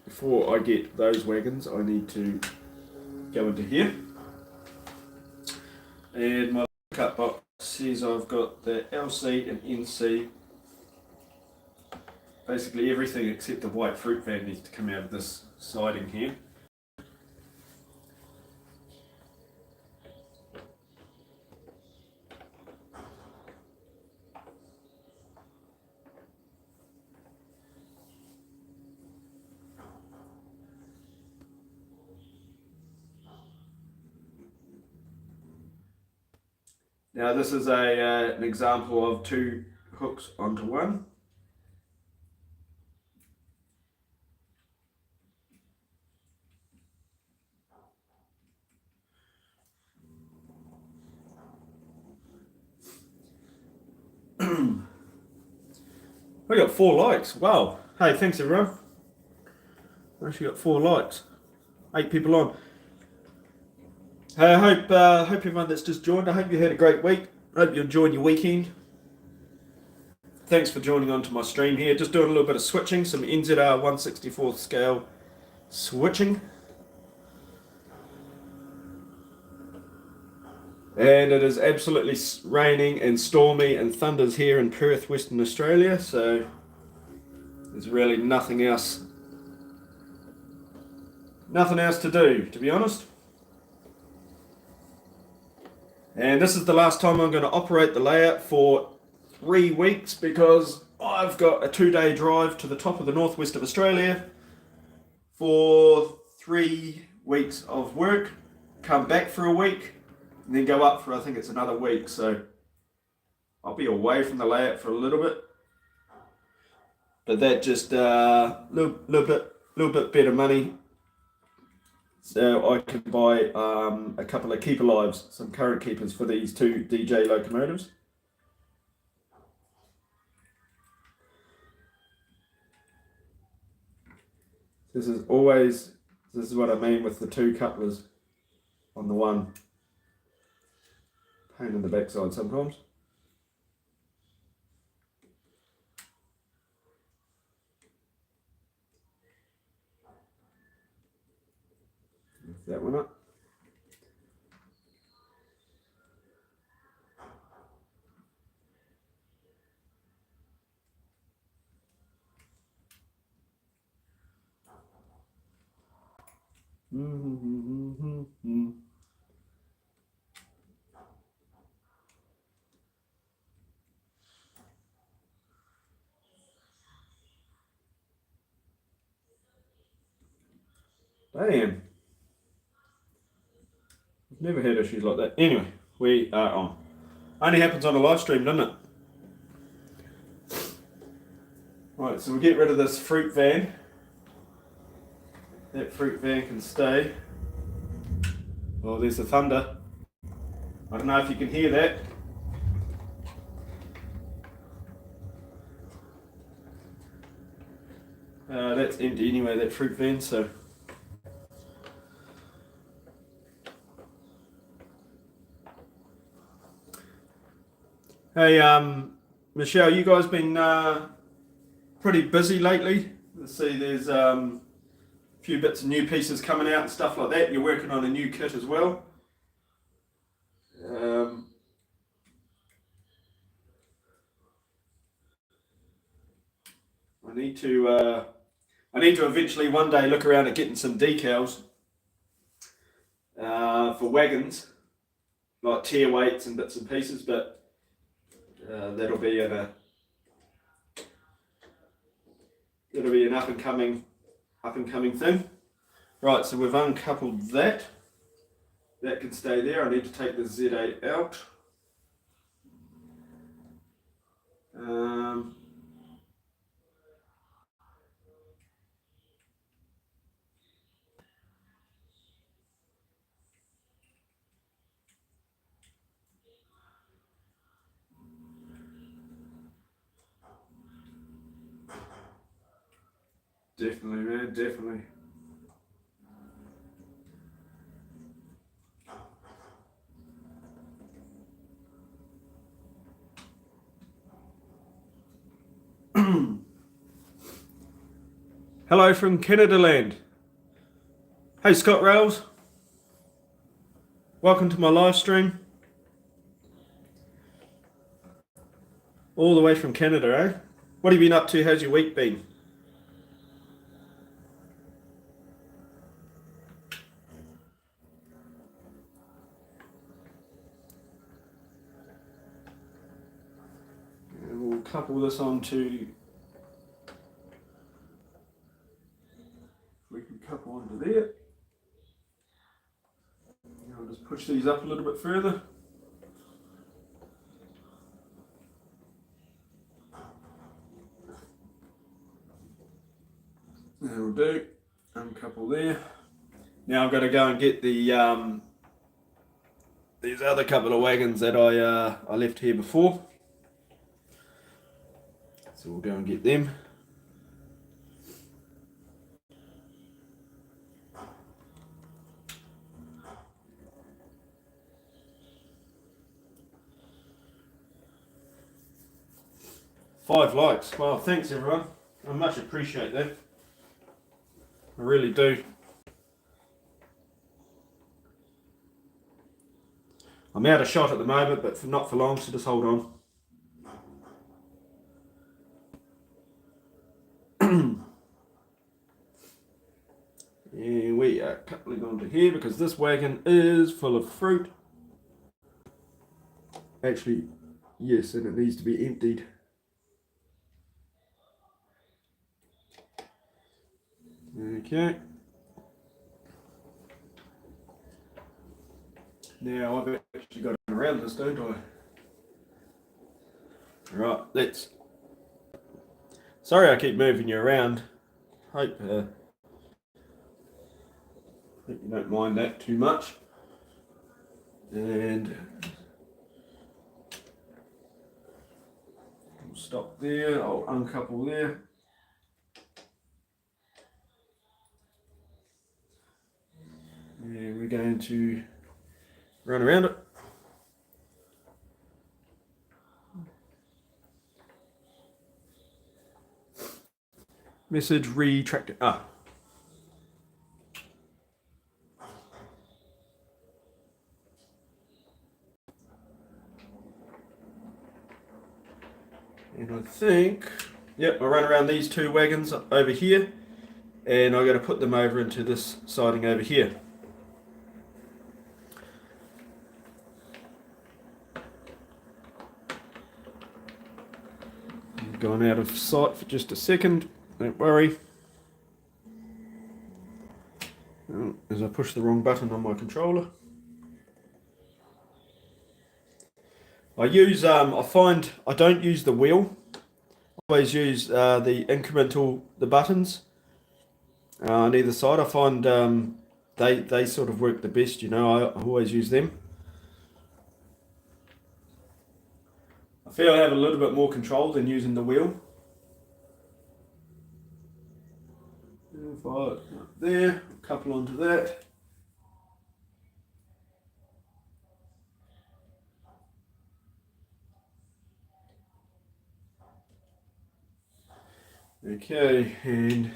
before I get those wagons, I need to go into here. And my cut box says I've got the LC and NC. Basically everything except the white fruit van needs to come out of this siding here. Now this is an example of two hooks onto one. I got 4 likes. Wow. Hey, thanks everyone. I actually got 4 likes. 8 people on. I hope everyone that's just joined, I hope you had a great week. I hope you're enjoying your weekend. Thanks for joining on to my stream here. Just doing a little bit of switching, some NZR 1/64 scale switching. And it is absolutely raining and stormy and thunders here in Perth, Western Australia, so there's really nothing else to do, to be honest. And this is the last time I'm going to operate the layout for 3 weeks, because I've got a 2-day drive to the top of the northwest of Australia for 3 weeks of work, come back for a week, and then go up for, I think it's another week. So I'll be away from the layout for a little bit, but that just little bit better money, so I can buy a couple of keeper lives, some current keepers for these 2 DJ locomotives. This is what I mean with the 2 couplers on the one. Pain in the backside sometimes. Lift that one up. Damn. I've never had issues like that. Anyway, we are on. Only happens on a live stream, doesn't it? Right, so we'll get rid of this fruit van. That fruit van can stay. Oh, there's the thunder. I don't know if you can hear that. That's empty anyway, that fruit van, so. Hey, Michelle, you guys been pretty busy lately? Let's see, there's a few bits of new pieces coming out and stuff like that. You're working on a new kit as well. I need to eventually one day look around at getting some decals for wagons, like tier weights and bits and pieces, but that'll be an up and coming thing. Right, so we've uncoupled that. That can stay there. I need to take the Z8 out. Definitely, man, definitely. Hello from Canada land. Hey Scott Rails. Welcome to my live stream. All the way from Canada, eh? What have you been up to? How's your week been? And we'll couple this onto. We can couple onto there. And I'll just push these up a little bit further. That'll do. Uncouple there. Now I've got to go and get the these other couple of wagons that I left here before. So we'll go and get them. 5 likes. Well, thanks everyone. I much appreciate that. I really do. I'm out of shot at the moment, but not for long, so just hold on. And we are coupling onto here because this wagon is full of fruit. Actually, yes, and it needs to be emptied. Okay. Now I've actually got it around this, don't I? Right, let's. Sorry I keep moving you around. Hope you don't mind that too much. And we'll stop there. I'll uncouple there. And we're going to run around it. Message retracted. And I think, yep, I'll run around these 2 wagons over here, and I'm going to put them over into this siding over here. I'm going out of sight for just a second, don't worry. As I push the wrong button on my controller. I find I don't use the wheel. I always use the incremental, the buttons on either side. I find they sort of work the best, I always use them. I feel I have a little bit more control than using the wheel. If I there, couple onto that. Okay, and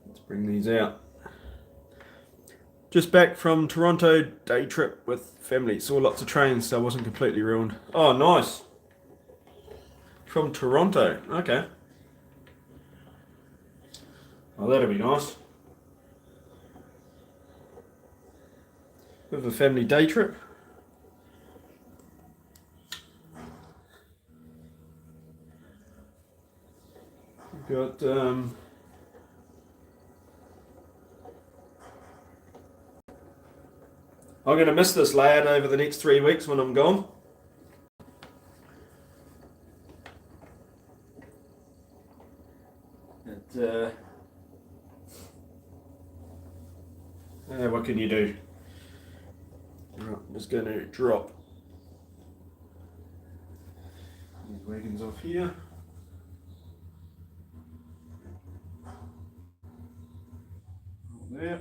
let's bring these out. Just back from Toronto, day trip with family. Saw lots of trains, so I wasn't completely ruined. Oh, nice. From Toronto, okay. Oh, that'll be nice. Bit of a family day trip. We've got I'm going to miss this layout over the next 3 weeks when I'm gone. What can you do? Right, I'm just going to drop these wagons off here. There.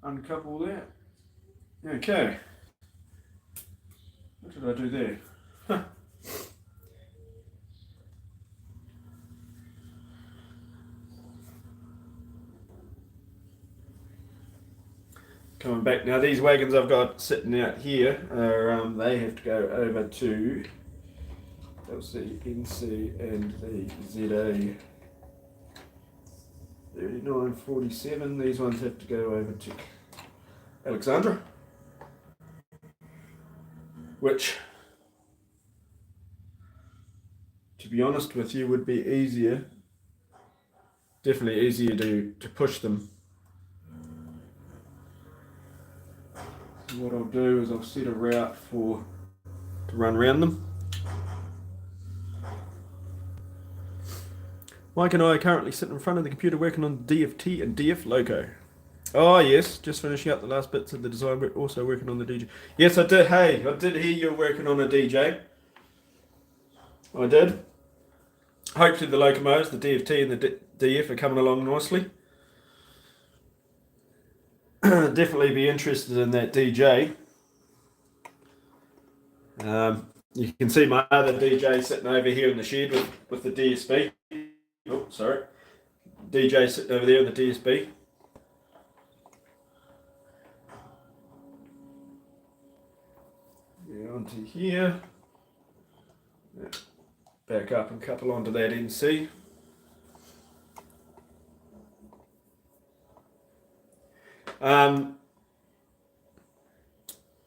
Uncouple that. Okay. What did I do there? Huh. Coming back now, these wagons I've got sitting out here are they have to go over to LC, NC, and the ZA 3947. These ones have to go over to Alexandra, which, to be honest with you, would be easier, definitely easier to push them. So what I'll do is I'll set a route to run around them. Mike and I are currently sitting in front of the computer working on DFT and DF Loco. Oh yes, just finishing up the last bits of the design work, also working on the DJ. Yes, I did. Hey, I did hear you were working on a DJ. I did. Hopefully the locomotives, the DFT and the DF are coming along nicely. definitely be interested in that DJ. You can see my other DJ sitting over here in the shed with the DSB. Oh, sorry. DJ sitting over there in the DSB. Yeah, onto here. Back up and couple onto that NC.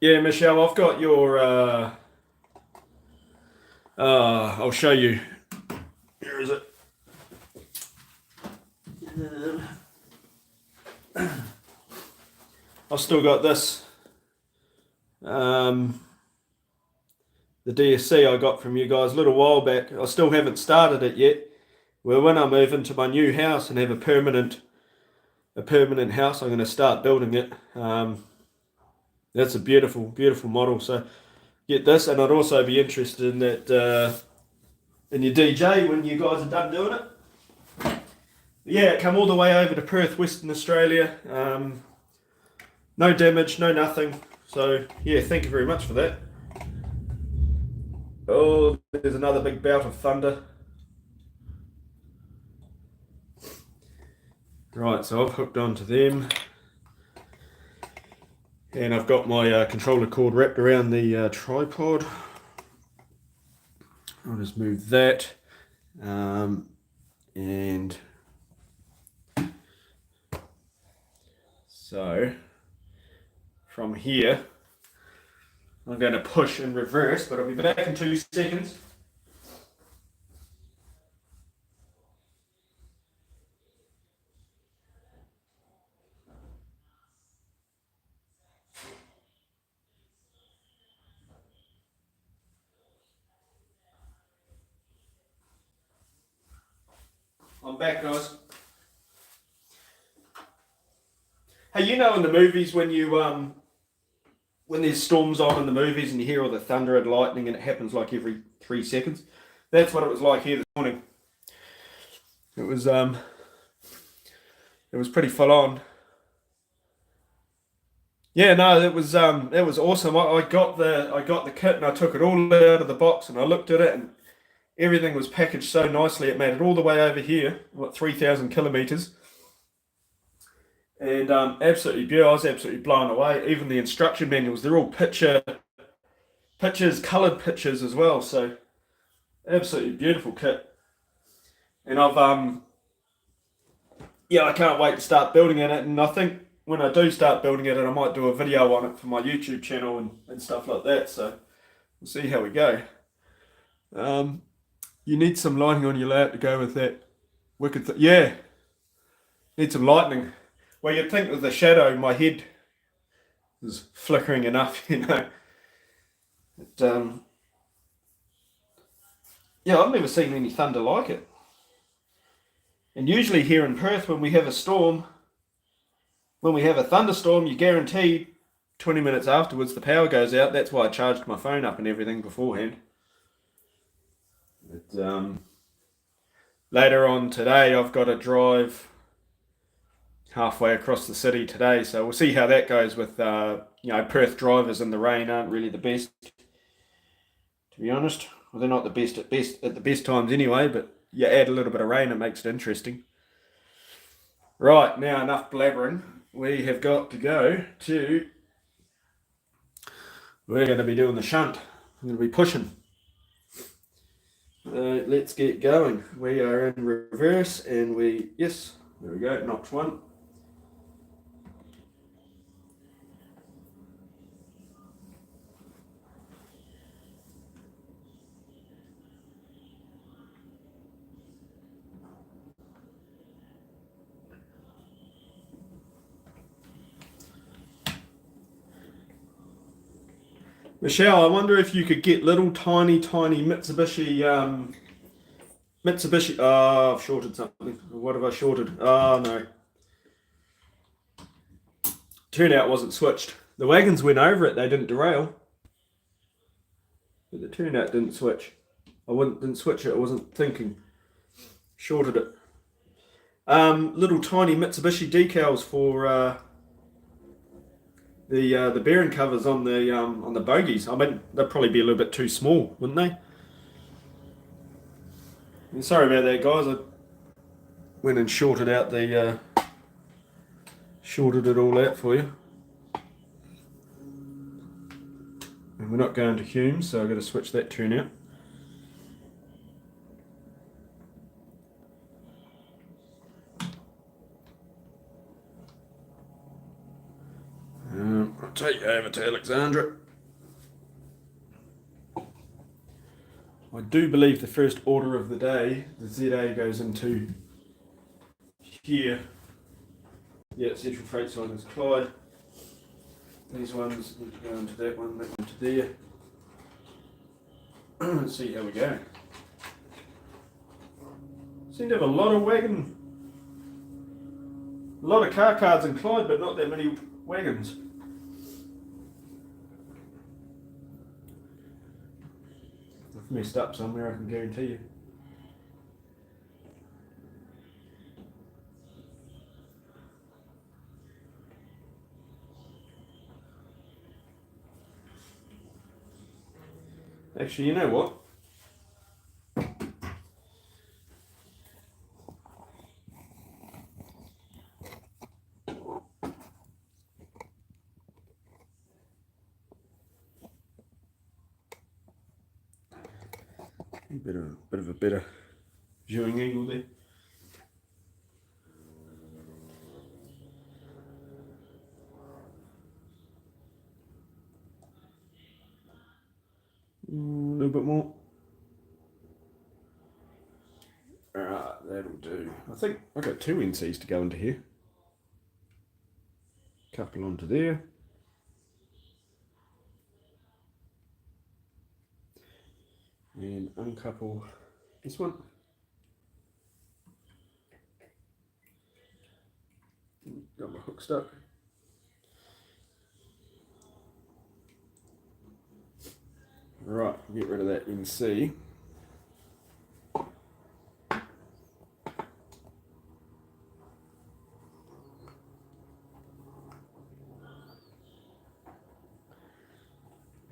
Yeah, Michelle, I've got your. I'll show you. Where is it? I've still got this. The DSC I got from you guys a little while back. I still haven't started it yet. Well, when I move into my new house and have a permanent house, I'm going to start building it. That's a beautiful, beautiful model. So get this, and I'd also be interested in that in your DJ when you guys are done doing it. Yeah, come all the way over to Perth, Western Australia. No damage, no nothing. So yeah, thank you very much for that. Oh, there's another big bout of thunder. Right, so I've hooked onto them. And I've got my controller cord wrapped around the tripod. I'll just move that. And so from here, I'm going to push in reverse, but I'll be back in 2 seconds. I'm back, guys. Hey, you know in the movies when you when there's storms on in the movies and you hear all the thunder and lightning and it happens like every 3 seconds? That's what it was like here this morning. It was pretty full on. Yeah, no, it was awesome. I got the kit and I took it all out of the box and I looked at it and everything was packaged so nicely. It made it all the way over here, 3,000 kilometers. And absolutely beautiful. I was absolutely blown away. Even the instruction manuals, they're all coloured pictures as well. So absolutely beautiful kit. And I can't wait to start building in it. And I think when I do start building it, I might do a video on it for my YouTube channel and stuff like that. So we'll see how we go. You need some lighting on your layout to go with that wicked yeah, need some lightning. Well, you'd think with the shadow, my head is flickering enough, you know. But, yeah, I've never seen any thunder like it. And usually here in Perth, when we have a thunderstorm, you guarantee 20 minutes afterwards the power goes out. That's why I charged my phone up and everything beforehand. But, later on today, I've got to drive halfway across the city today, so we'll see how that goes with Perth drivers in the rain aren't really the best, to be honest. Well, they're not the best at the best times anyway, but you add a little bit of rain, it makes it interesting. Right, now enough blabbering. We have got to go to, we're going to be doing the shunt. I'm going to be pushing. Let's get going. We are in reverse and yes, there we go, knocked one. Michelle, I wonder if you could get little tiny Mitsubishi. Oh, I've shorted something. What have I shorted? Oh no. Turnout wasn't switched. The wagons went over it. They didn't derail, but the turnout didn't switch. Didn't switch it. I wasn't thinking. Shorted it. Little tiny Mitsubishi decals for the bearing covers on the bogies. I mean, they'd probably be a little bit too small, wouldn't they? And sorry about that, guys. I went and shorted out shorted it all out for you. And we're not going to Hume, so I've got to switch that tune out. I'll take you over to Alexandra. I do believe the first order of the day, the ZA goes into here. Yeah, Central Freight Side is Clyde. These ones need to go into that one to there. Let's see how we go. Seem to have a lot of car cards in Clyde, but not that many wagons. I've messed up somewhere, I can guarantee you. Actually, you know what? Bit of a better viewing angle there. A little bit more. Alright, that'll do. I think I've got 2 NCs to go into here. Couple onto there. And uncouple this one. Got my hook stuck. Right, get rid of that NC.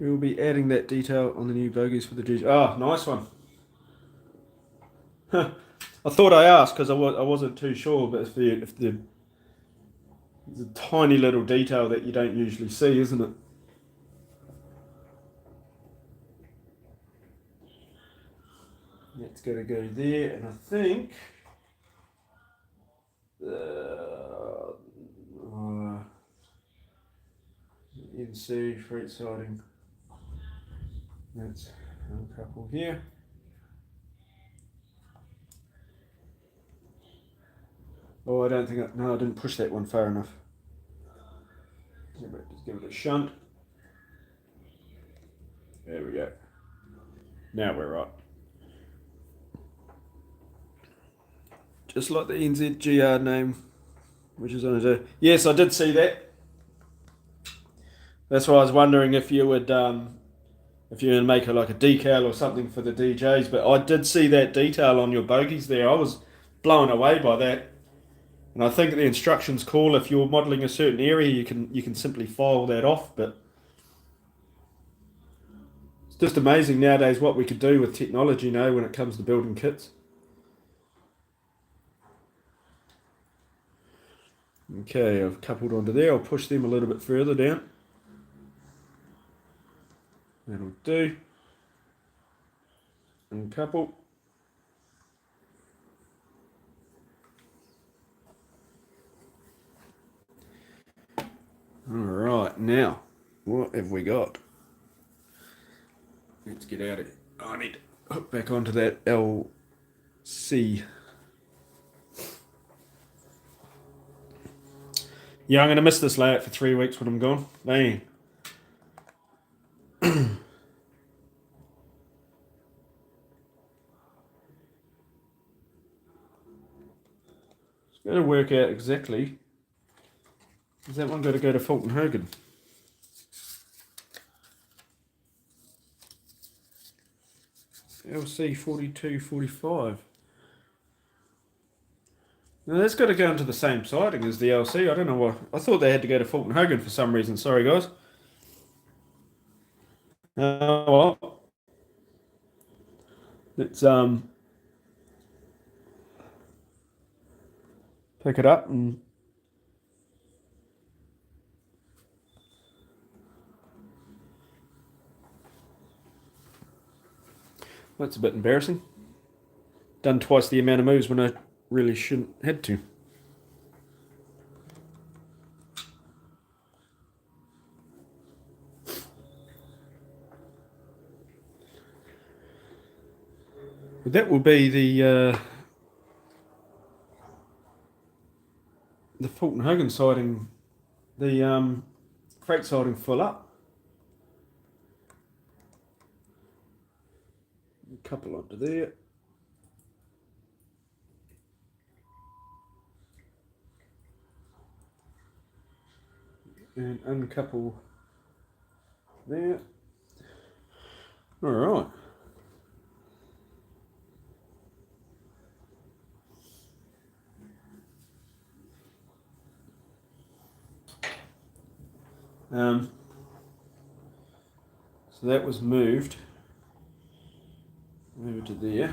We'll be adding that detail on the new bogies for the DJ. Ah, nice one. I thought I asked because I wasn't too sure, but it's a tiny little detail that you don't usually see, isn't it? That's going to go there, and I think NC freight siding. That's uncouple here. Oh, I don't think no, I didn't push that one far enough. Just give it a shunt. There we go. Now we're right. Just like the NZGR name, which is on it. Yes, I did see that. That's why I was wondering if you would make like a decal or something for the DJs. But I did see that detail on your bogies there. I was blown away by that. And I think the instructions call if you're modelling a certain area, you can simply file that off. But it's just amazing nowadays what we could do with technology, when it comes to building kits. Okay, I've coupled onto there. I'll push them a little bit further down. That'll do. Uncouple. Alright, now, what have we got? Let's get out of it. I need to hook back onto that LC. Yeah, I'm going to miss this layout for 3 weeks when I'm gone. Dang. It's going to work out exactly. Is that one got to go to Fulton Hogan? LC 4245. Now, that's got to go into the same siding as the LC. I don't know why. I thought they had to go to Fulton Hogan for some reason. Sorry, guys. Well, let's pick it up and that's a bit embarrassing. Done twice the amount of moves when I really shouldn't had to. But that will be the Fulton Hogan siding, the freight siding full up. A couple onto there. And uncouple there. All right. So that was moved. Move it to there.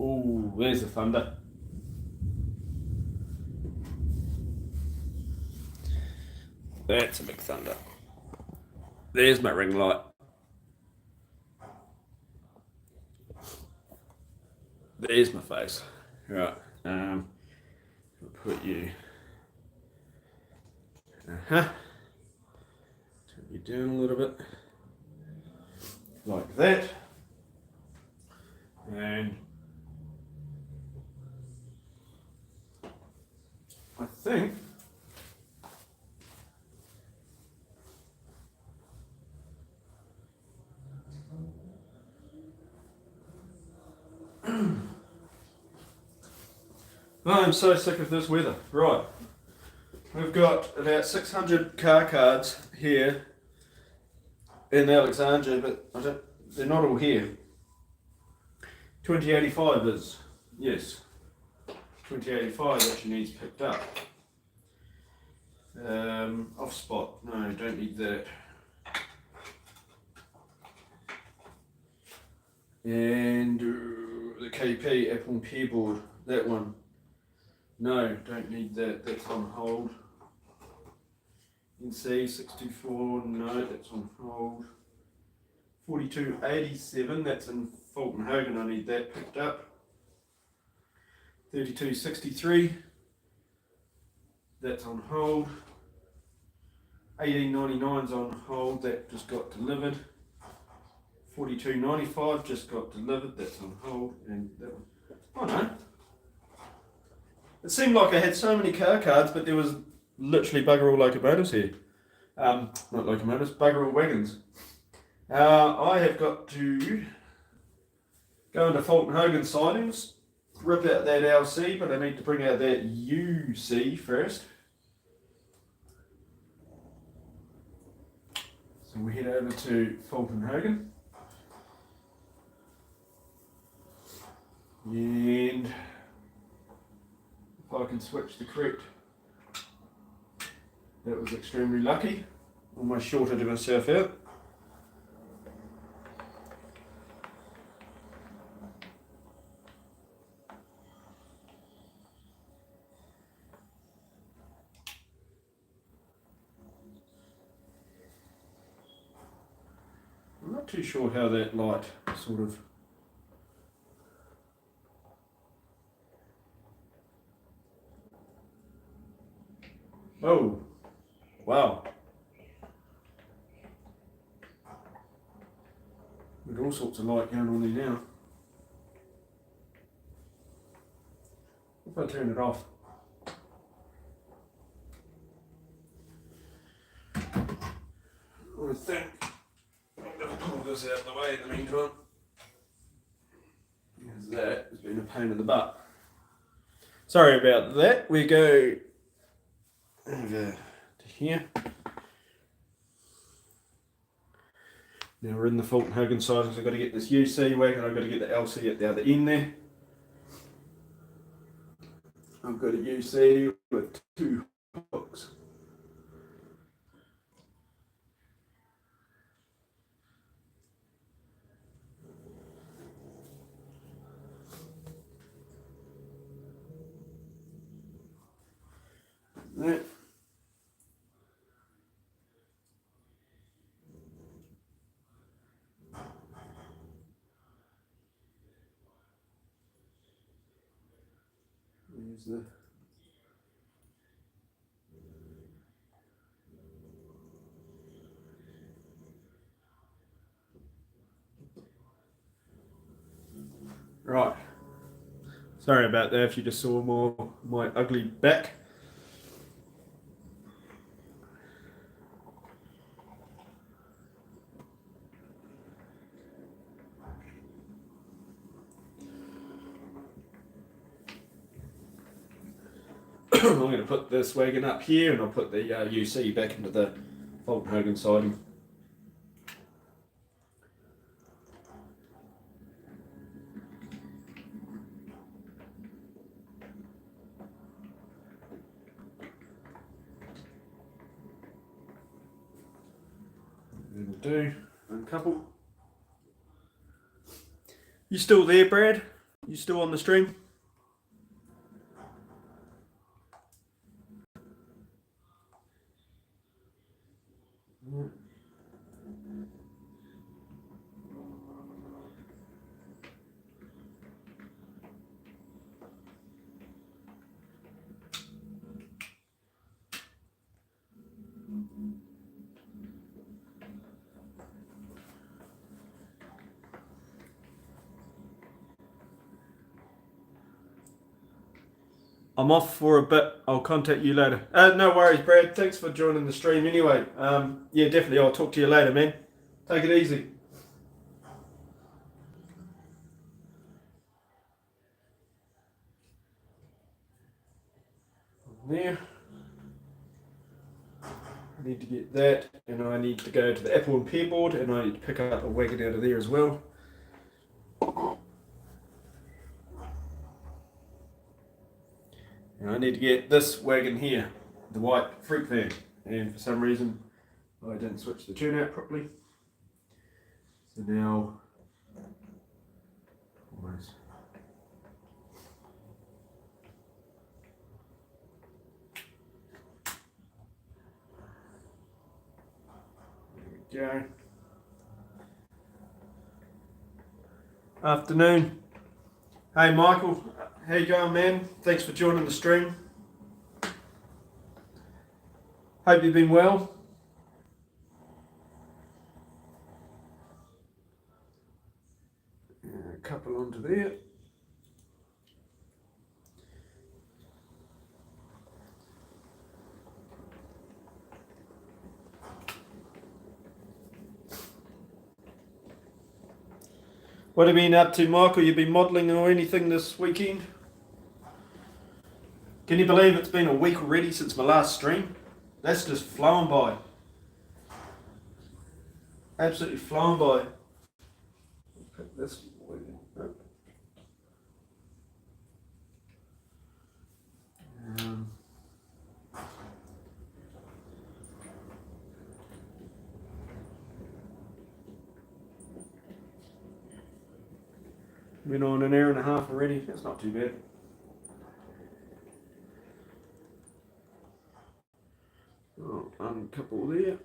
Oh, there's the thunder. That's a big thunder. There's my ring light. There's my face. Right. I'll put you. Turn you down a little bit. Like that. And I think I'm so sick of this weather. Right. We've got about 600 car cards here in Alexandria, but they're not all here. 2085 is, yes. 2085 actually needs picked up. Off spot, no, don't need that. And the KP Apple and Pear board, that one. No, don't need that, that's on hold. NC 624, no, that's on hold. 4287, that's in Fulton Hogan, I need that picked up. 3263, that's on hold. 1899's on hold, that just got delivered. 4295 just got delivered, that's on hold. And that one, oh no. It seemed like I had so many car cards, but there was literally bugger all locomotives here. Not locomotives, bugger all wagons. I have got to go into Fulton Hogan sidings, rip out that LC, but I need to bring out that UC first. So we head over to Fulton Hogan. And if I can switch the correct, that was extremely lucky. Almost shorted myself out. I'm not too sure how that light sort of oh, wow. We've got all sorts of light going on there now. If I turn it off. I think I'm going to pull this out of the way in the meantime. Because that has been a pain in the butt. Sorry about that. We go over to here. Now we're in the Fulton Hogan sidings. I've got to get this UC wagon. I've got to get the LC at the other end there. I've got a UC with 2 hooks. There. There's the right. Sorry about that if you just saw my ugly back. I'm going to put this wagon up here and I'll put the UC back into the Fulton siding. That'll do. Uncouple. You still there, Brad? You still on the stream? I'm off for a bit. I'll contact you later. No worries, Brad. Thanks for joining the stream anyway. Yeah, definitely. I'll talk to you later, man. Take it easy. There. I need to get that, and I need to go to the Apple and Pear board, and I need to pick up a wagon out of there as well. And I need to get this wagon here, the white freak van, and for some reason I didn't switch the turnout properly. So now, almost. There we go. Afternoon. Hey Michael, how you going, man? Thanks for joining the stream. Hope you've been well. A couple onto there. What have you been up to, Michael? You been modelling or anything this weekend? Can you believe it's been a week already since my last stream? That's just flown by. Absolutely flown by. Pick this up. Been on an hour and a half already. That's not too bad. Oh, uncouple there.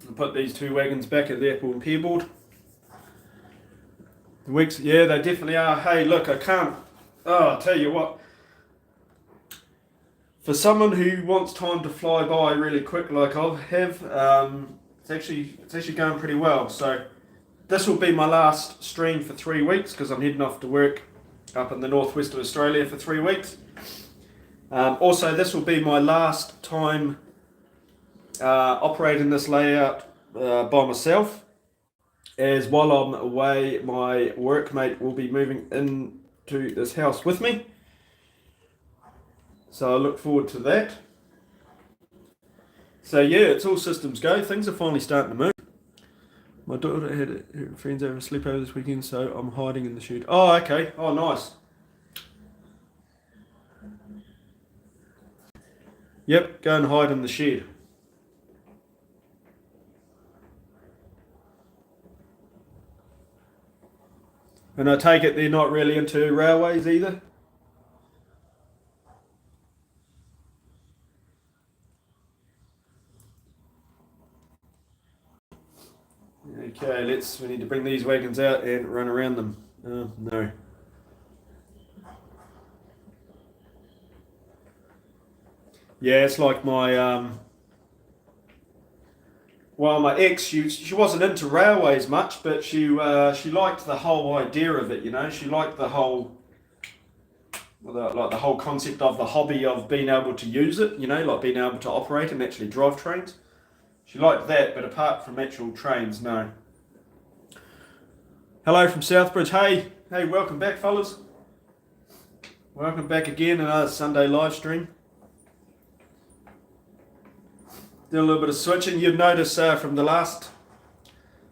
I'll put these 2 wagons back at the Apple and Pear board. The weeks, yeah, they definitely are. Hey, look, I can't. Oh, I'll tell you what. For someone who wants time to fly by really quick, like I have, it's actually going pretty well. So this will be my last stream for 3 weeks because I'm heading off to work up in the northwest of Australia for 3 weeks. Also, this will be my last time operating this layout by myself, as while I'm away, my workmate will be moving into this house with me. So I look forward to that. So yeah, it's all systems go. Things are finally starting to move. My daughter had her friends over sleepover this weekend, so I'm hiding in the shed. Oh, okay. Oh, nice. Yep, go and hide in the shed. And I take it they're not really into railways either? Okay, we need to bring these wagons out and run around them. No. Yeah, it's like my ex, she wasn't into railways much, but she liked the whole idea of it. You know, she liked the whole concept of the hobby of being able to use it. You know, like being able to operate and actually drive trains. She liked that, but apart from actual trains, no. Hello from Southbridge. Hey, welcome back, fellas. Welcome back again. Another Sunday live stream. Did a little bit of switching. You'd notice from the last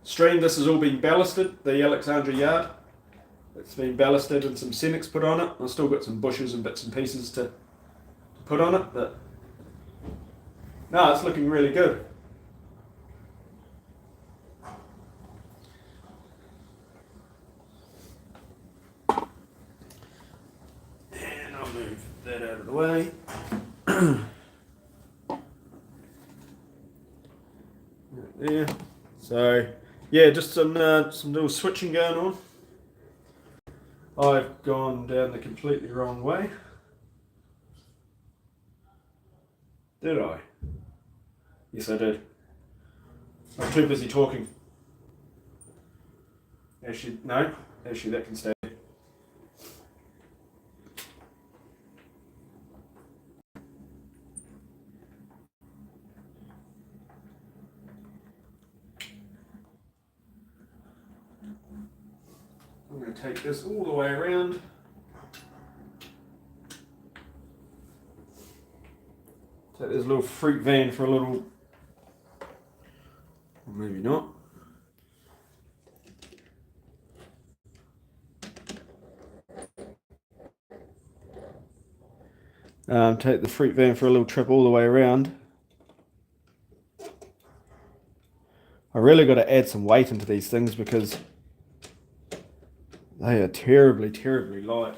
stream, this has all been ballasted, the Alexandra Yard. It's been ballasted and some Senex put on it. I've still got some bushes and bits and pieces to put on it, but no, it's looking really good. And I'll move that out of the way. There. So yeah, just some little switching going on. I've gone down the completely wrong way. Did I? Yes, I did. I'm too busy talking. Actually, no. Actually, that can stay. I'm going to take this all the way around. Take this little fruit van for a little, or maybe not. Take the fruit van for a little trip all the way around. I really got to add some weight into these things because they are terribly, terribly light.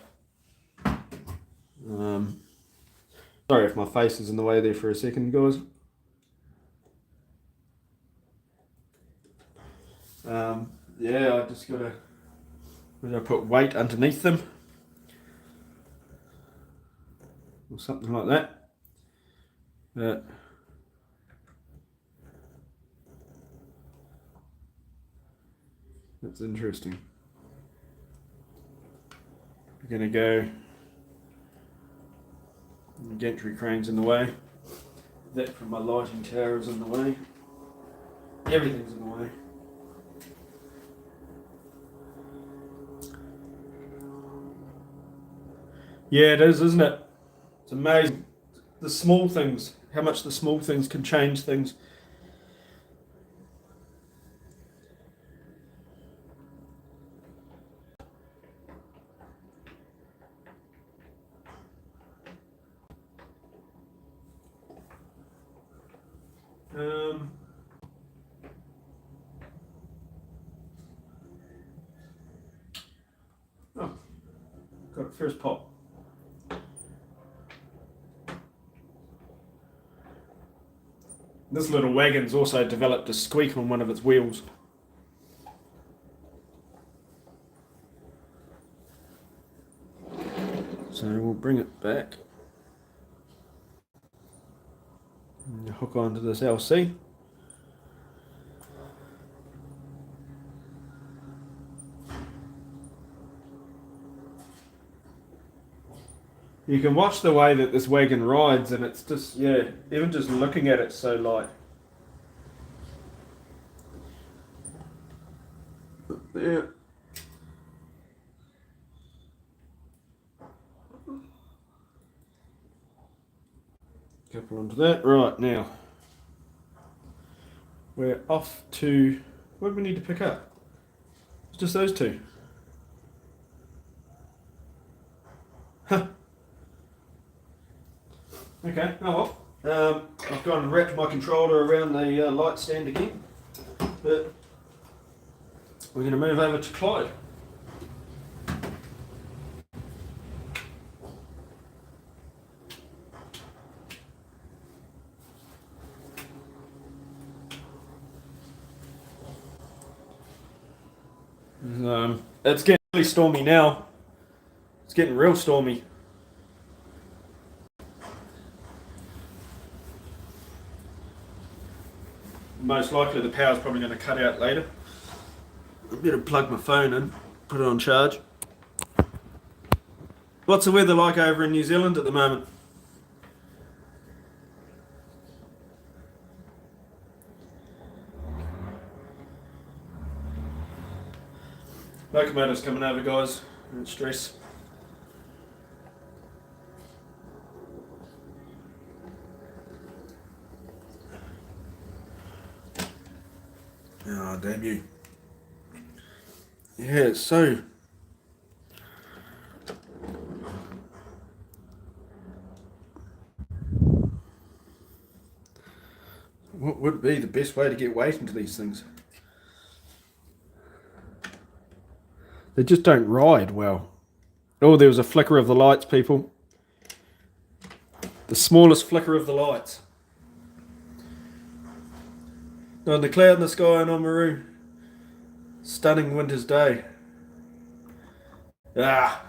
Sorry if my face is in the way there for a second, guys. Yeah, I just gotta put weight underneath them or something like that. But that's interesting. We're gonna go. Gantry crane's in the way. That from my lighting tower is in the way. Everything's in the way. Yeah, it is, isn't it? It's amazing. The small things, how much the small things can change things. Oh, got it first pop. This little wagon's also developed a squeak on one of its wheels. So we'll bring it back. And hook onto this LC. You can watch the way that this wagon rides, and it's just, yeah, even just looking at it, so light. There. Couple onto that. Right, now we're off to What do we need to pick up? It's just those two. Huh. Okay, oh well. I've gone and wrapped my controller around the light stand again. But we're going to move over to Clyde. It's getting really stormy now. It's getting real stormy. Most likely the power's probably going to cut out later. I better plug my phone in, put it on charge. What's the weather like over in New Zealand at the moment? Locomotive's coming over, guys. Don't stress. Oh, damn you. Yeah, so. What would be the best way to get weight into these things? They just don't ride well. Oh, there was a flicker of the lights, people. The smallest flicker of the lights. On the cloud in the sky in Oamaru. Stunning winter's day. Ah.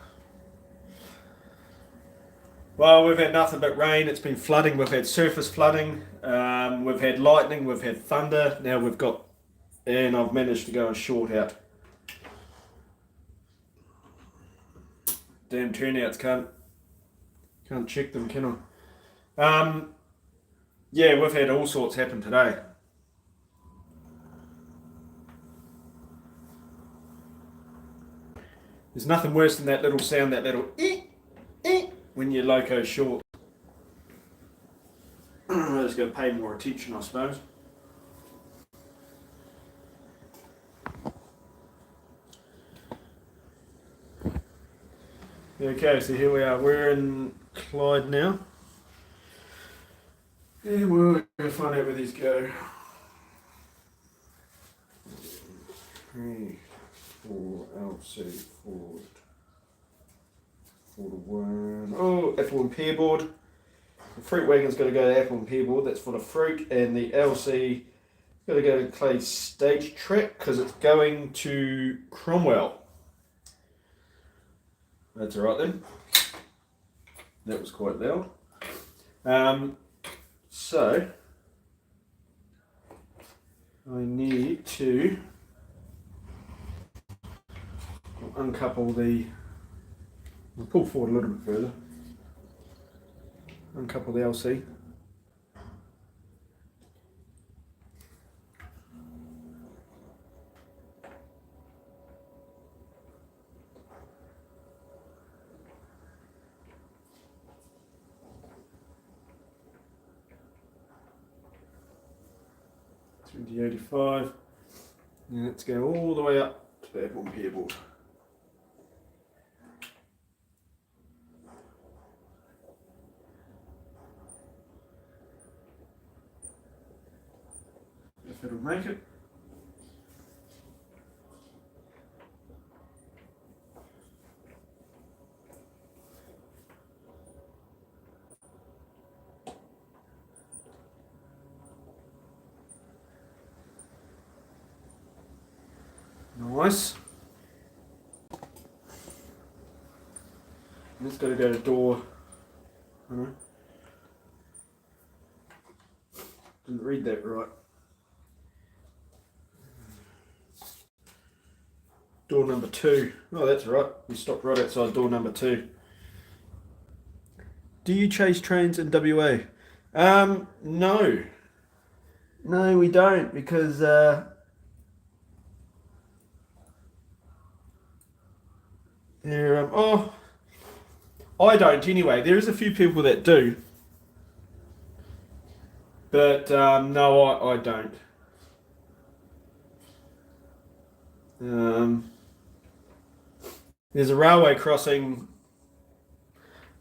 Well, we've had nothing but rain. It's been flooding. We've had surface flooding. We've had lightning. We've had thunder. Now we've got... And I've managed to go and short out. Damn turnouts, can't check them, can I? Yeah, we've had all sorts happen today. There's nothing worse than that little sound, that little when your loco's short. I just got to pay more attention, I suppose. Okay, so here we are. We're in Clyde now. And we're going to find out where these go. 3, 4, LC, forward. 4 to 1. Oh, apple and pear board. The fruit wagon's got to go to apple and pear board. That's for the fruit. And the LC got to go to Clay Stage Track because it's going to Cromwell. That's alright then. That was quite loud. So I need to uncouple the... I'll pull forward a little bit further. Uncouple the LC. The 85, and let's go all the way up to the apple and pear board. If it'll make it. Nice. And it's got to go to door. I don't know. Didn't read that right. Door number 2. Oh, that's right. We stopped right outside door number 2. Do you chase trains in WA? No. No, we don't, because I don't anyway. There is a few people that do, but no, I don't. Um, there's a railway crossing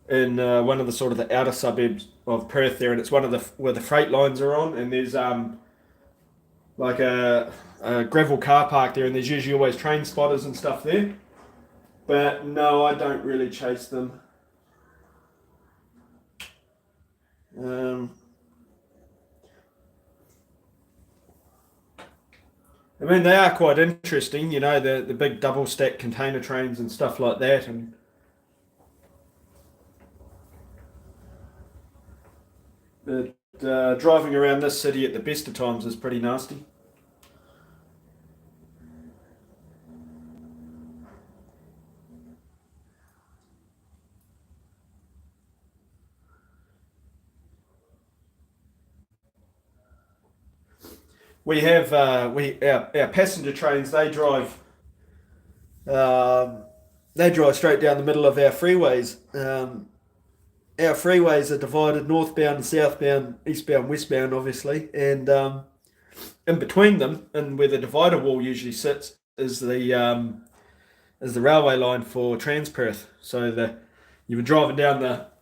in one of the sort of the outer suburbs of Perth there, and it's one of the where the freight lines are on, and there's like a gravel car park there, and there's usually always train spotters and stuff there. But no, I don't really chase them. Um, I mean, they are quite interesting, you know, the big double stack container trains and stuff like that, and but driving around this city at the best of times is pretty nasty. We have our passenger trains. Um, they drive straight down the middle of our freeways. Our freeways are divided northbound and southbound, eastbound, westbound, obviously, and in between them, and where the divider wall usually sits, is the railway line for Transperth. So you've been driving down the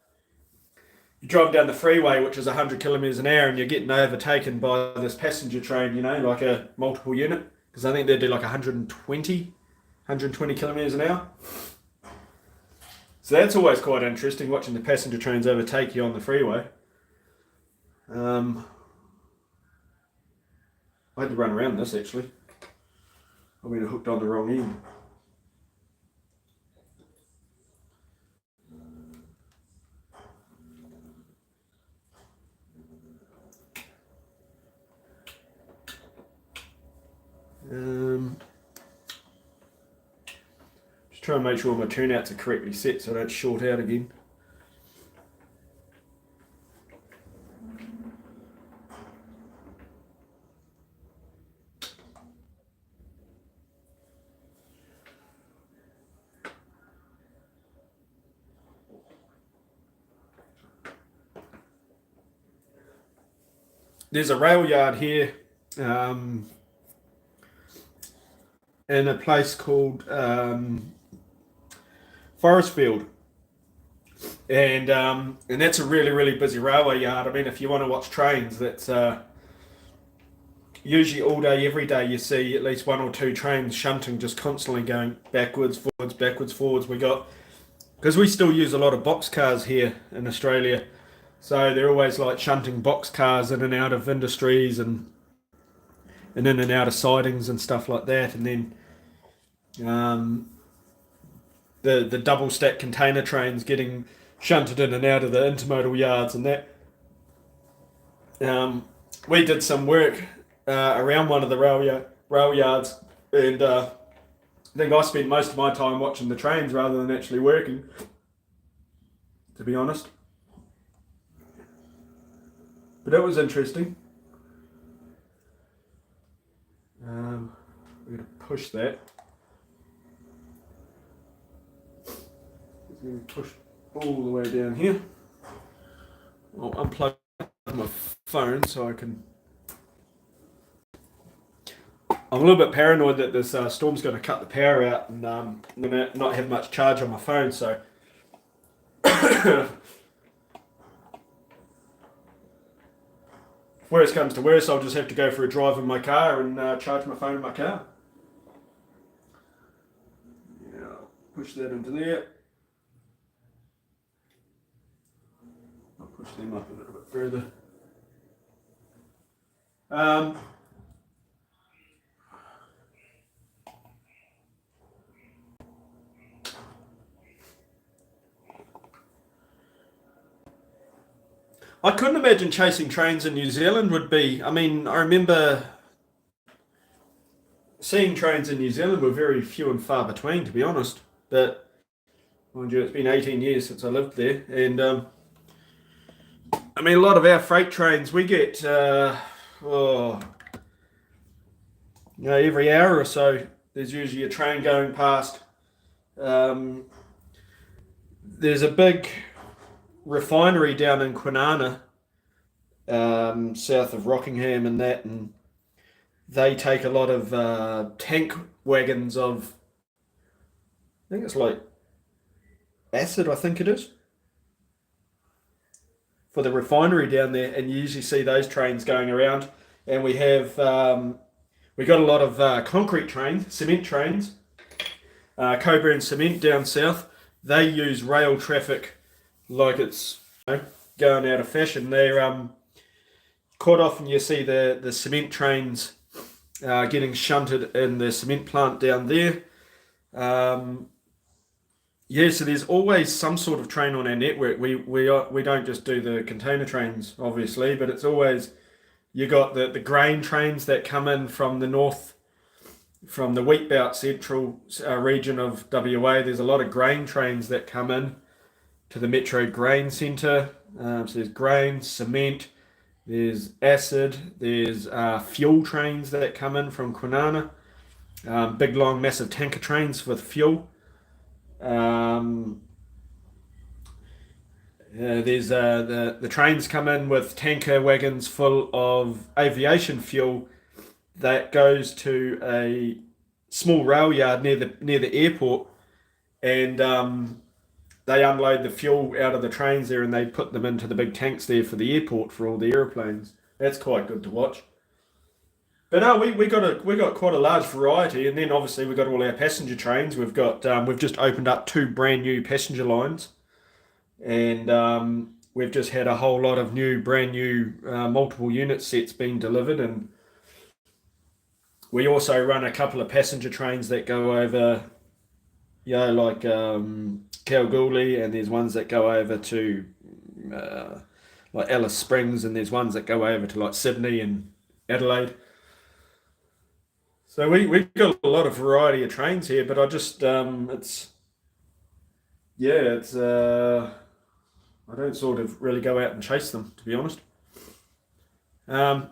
you drive down the freeway, which is 100 kilometres an hour, and you're getting overtaken by this passenger train, you know, like a multiple unit, because I think they do like 120 kilometres an hour. So that's always quite interesting, watching the passenger trains overtake you on the freeway. I had to run around this actually. I've been hooked on the wrong end. Just trying to make sure my turnouts are correctly set so I don't short out again. There's a rail yard here in a place called Forestfield, and that's a really busy railway yard. I mean, if you want to watch trains, that's usually all day, every day. You see at least one or two trains shunting, just constantly going backwards, forwards, backwards, forwards. Because we still use a lot of box cars here in Australia, so they're always like shunting box cars in and out of industries and in and out of sidings and stuff like that, and then um, the double stack container trains getting shunted in and out of the intermodal yards and that. We did some work around one of the rail yards, and I think I spent most of my time watching the trains rather than actually working, to be honest. But it was interesting. We're going to push that. It's going to push all the way down here. I'll unplug my phone so I can. I'm a little bit paranoid that this storm's going to cut the power out, and I'm going to not have much charge on my phone, so. Worst comes to worst, I'll just have to go for a drive in my car and charge my phone in my car. Yeah, push that into there. I'll push them up a little bit further. I couldn't imagine chasing trains in New Zealand would be. I mean, I remember seeing trains in New Zealand were very few and far between, to be honest. But mind you, it's been 18 years since I lived there, and I mean, a lot of our freight trains we get, every hour or so. There's usually a train going past. Um, there's a big refinery down in Kwinana, south of Rockingham and that, and they take a lot of tank wagons of, I think it's like acid, I think it is, for the refinery down there, and you usually see those trains going around. And we got a lot of concrete trains, cement trains, Coburn Cement down south. They use rail traffic like it's, going out of fashion. They're quite often you see the cement trains getting shunted in the cement plant down there. Um, yeah, so there's always some sort of train on our network. We don't just do the container trains, obviously, but it's always you got the grain trains that come in from the north, from the wheat belt central region of WA. There's a lot of grain trains that come in to the Metro Grain Centre. So there's grain, cement, there's acid, there's fuel trains that come in from Kwinana. Big, long, massive tanker trains with fuel. There's the trains come in with tanker wagons full of aviation fuel that goes to a small rail yard near the airport, and they unload the fuel out of the trains there, and they put them into the big tanks there for the airport for all the aeroplanes. That's quite good to watch. But no, we got quite a large variety, and then obviously we got all our passenger trains. We've just opened up two brand new passenger lines, and we've just had a whole lot of brand new multiple unit sets being delivered, and we also run a couple of passenger trains that go over, like Kalgoorlie, and there's ones that go over to like Alice Springs, and there's ones that go over to like Sydney and Adelaide. So we got a lot of variety of trains here, but I just it's I don't sort of really go out and chase them, to be honest. Um,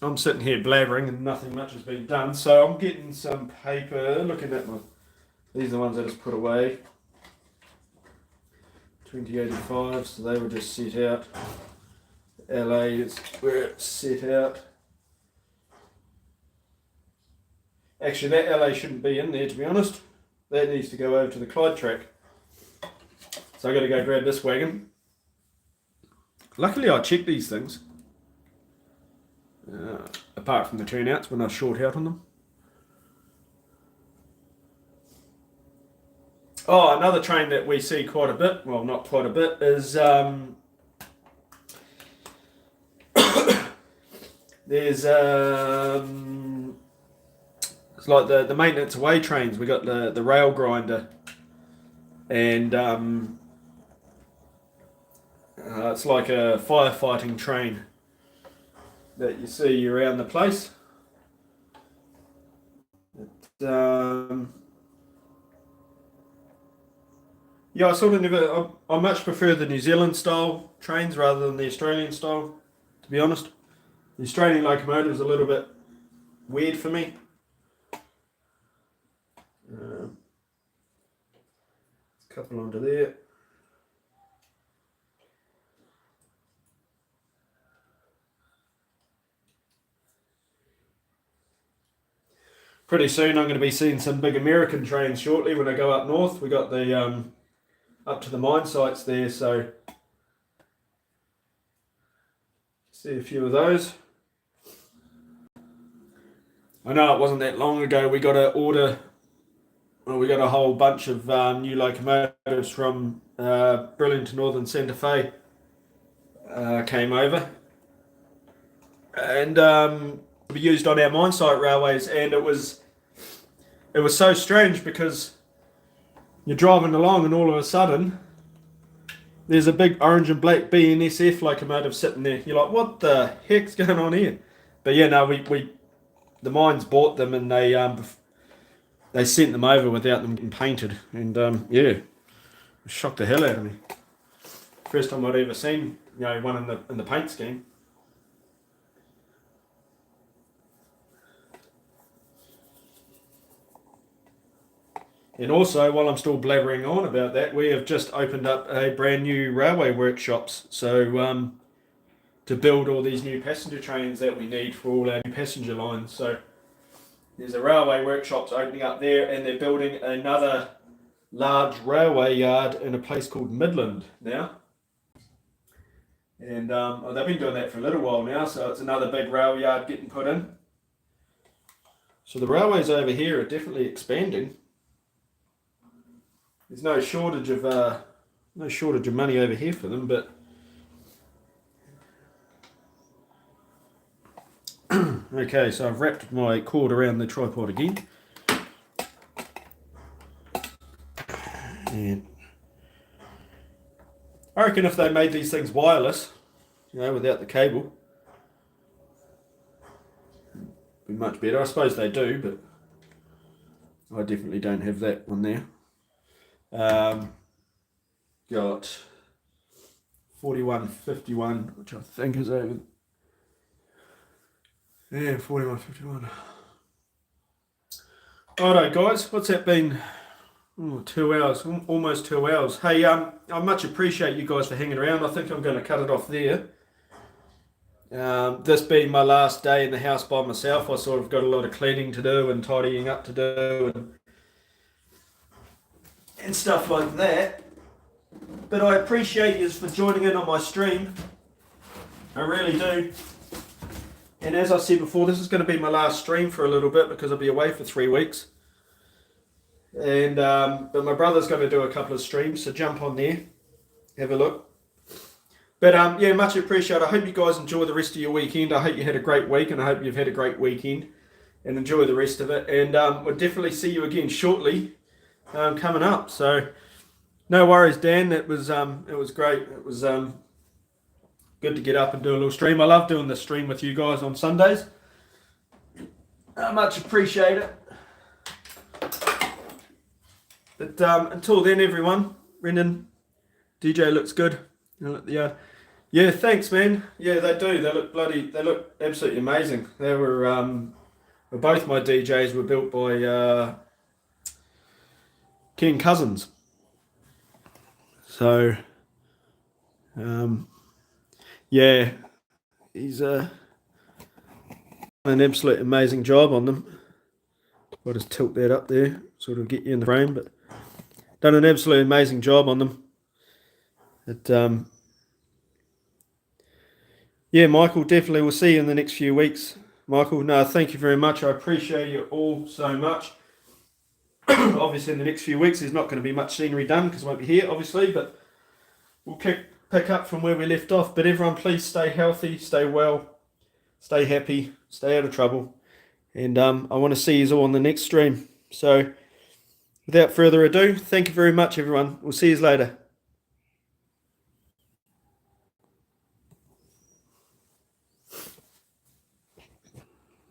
I'm sitting here blabbering and nothing much has been done, so I'm getting some paper, looking at these are the ones I just put away. 2085, so they were just set out. LA is where it's set out. Actually, that LA shouldn't be in there, to be honest. That needs to go over to the Clyde track. So I got to go grab this wagon. Luckily, I checked these things. Apart from the turnouts when I short out on them. Oh, another train that we see quite a bit, well, not quite a bit, is there's it's like the maintenance away trains. We got the rail grinder, and it's like a firefighting train that you see around the place. Yeah, I sort of never. I much prefer the New Zealand style trains rather than the Australian style, to be honest. The Australian locomotive is a little bit weird for me. A couple onto there. Pretty soon I'm going to be seeing some big American trains shortly when I go up north. We got the up to the mine sites there, so see a few of those. I know it wasn't that long ago we got we got a whole bunch of new locomotives from Burlington Northern Santa Fe came over, and be used on our mine site railways, and it was so strange because you're driving along and all of a sudden there's a big orange and black BNSF locomotive sitting there. You're like, what the heck's going on here? But yeah, no, we the mines bought them, and they sent them over without them getting painted, and yeah, it shocked the hell out of me. First time I'd ever seen one in the paint scheme. And also, while I'm still blabbering on about that, we have just opened up a brand new railway workshops. So to build all these new passenger trains that we need for all our new passenger lines. So There's a railway workshops opening up there, and they're building another large railway yard in a place called Midland now. And they've been doing that for a little while now, so it's another big rail yard getting put in. So the railways over here are definitely expanding. There's no shortage of money over here for them, but okay, so I've wrapped my cord around the tripod again. And I reckon if they made these things wireless, without the cable, it'd be much better. I suppose they do, but I definitely don't have that one there. Got 4151, which I think is over. Yeah, 4151. Alright guys, what's that been? 2 hours, almost 2 hours. Hey, I much appreciate you guys for hanging around. I think I'm going to cut it off there. This being my last day in the house by myself, I sort of got a lot of cleaning to do and tidying up to do and stuff like that. But I appreciate you for joining in on my stream. I really do. And as I said before, this is going to be my last stream for a little bit because I'll be away for 3 weeks. And but my brother's going to do a couple of streams, so jump on there, have a look. But yeah, much appreciated. I hope you guys enjoy the rest of your weekend. I hope you had a great week, and I hope you've had a great weekend, and enjoy the rest of it. And we'll definitely see you again shortly, coming up. So no worries, Dan. It was great. It was good to get up and do a little stream. I love doing the stream with you guys on Sundays. I much appreciate it. But until then, everyone, Brendan, DJ looks good. Yeah, thanks, man. Yeah, they do. They look absolutely amazing. They were, both my DJs were built by Ken Cousins. So, yeah, he's done an absolute amazing job on them. I'll just tilt that up there, sort of get you in the frame, but done an absolutely amazing job on them. Yeah, Michael, definitely we'll see you in the next few weeks. Michael, no, thank you very much. I appreciate you all so much. Obviously, in the next few weeks, there's not going to be much scenery done because I won't be here, obviously, but we'll pick up from where we left off. But everyone, please stay healthy, stay well, stay happy, stay out of trouble. And I want to see you all on the next stream. So, without further ado, thank you very much, everyone. We'll see you later.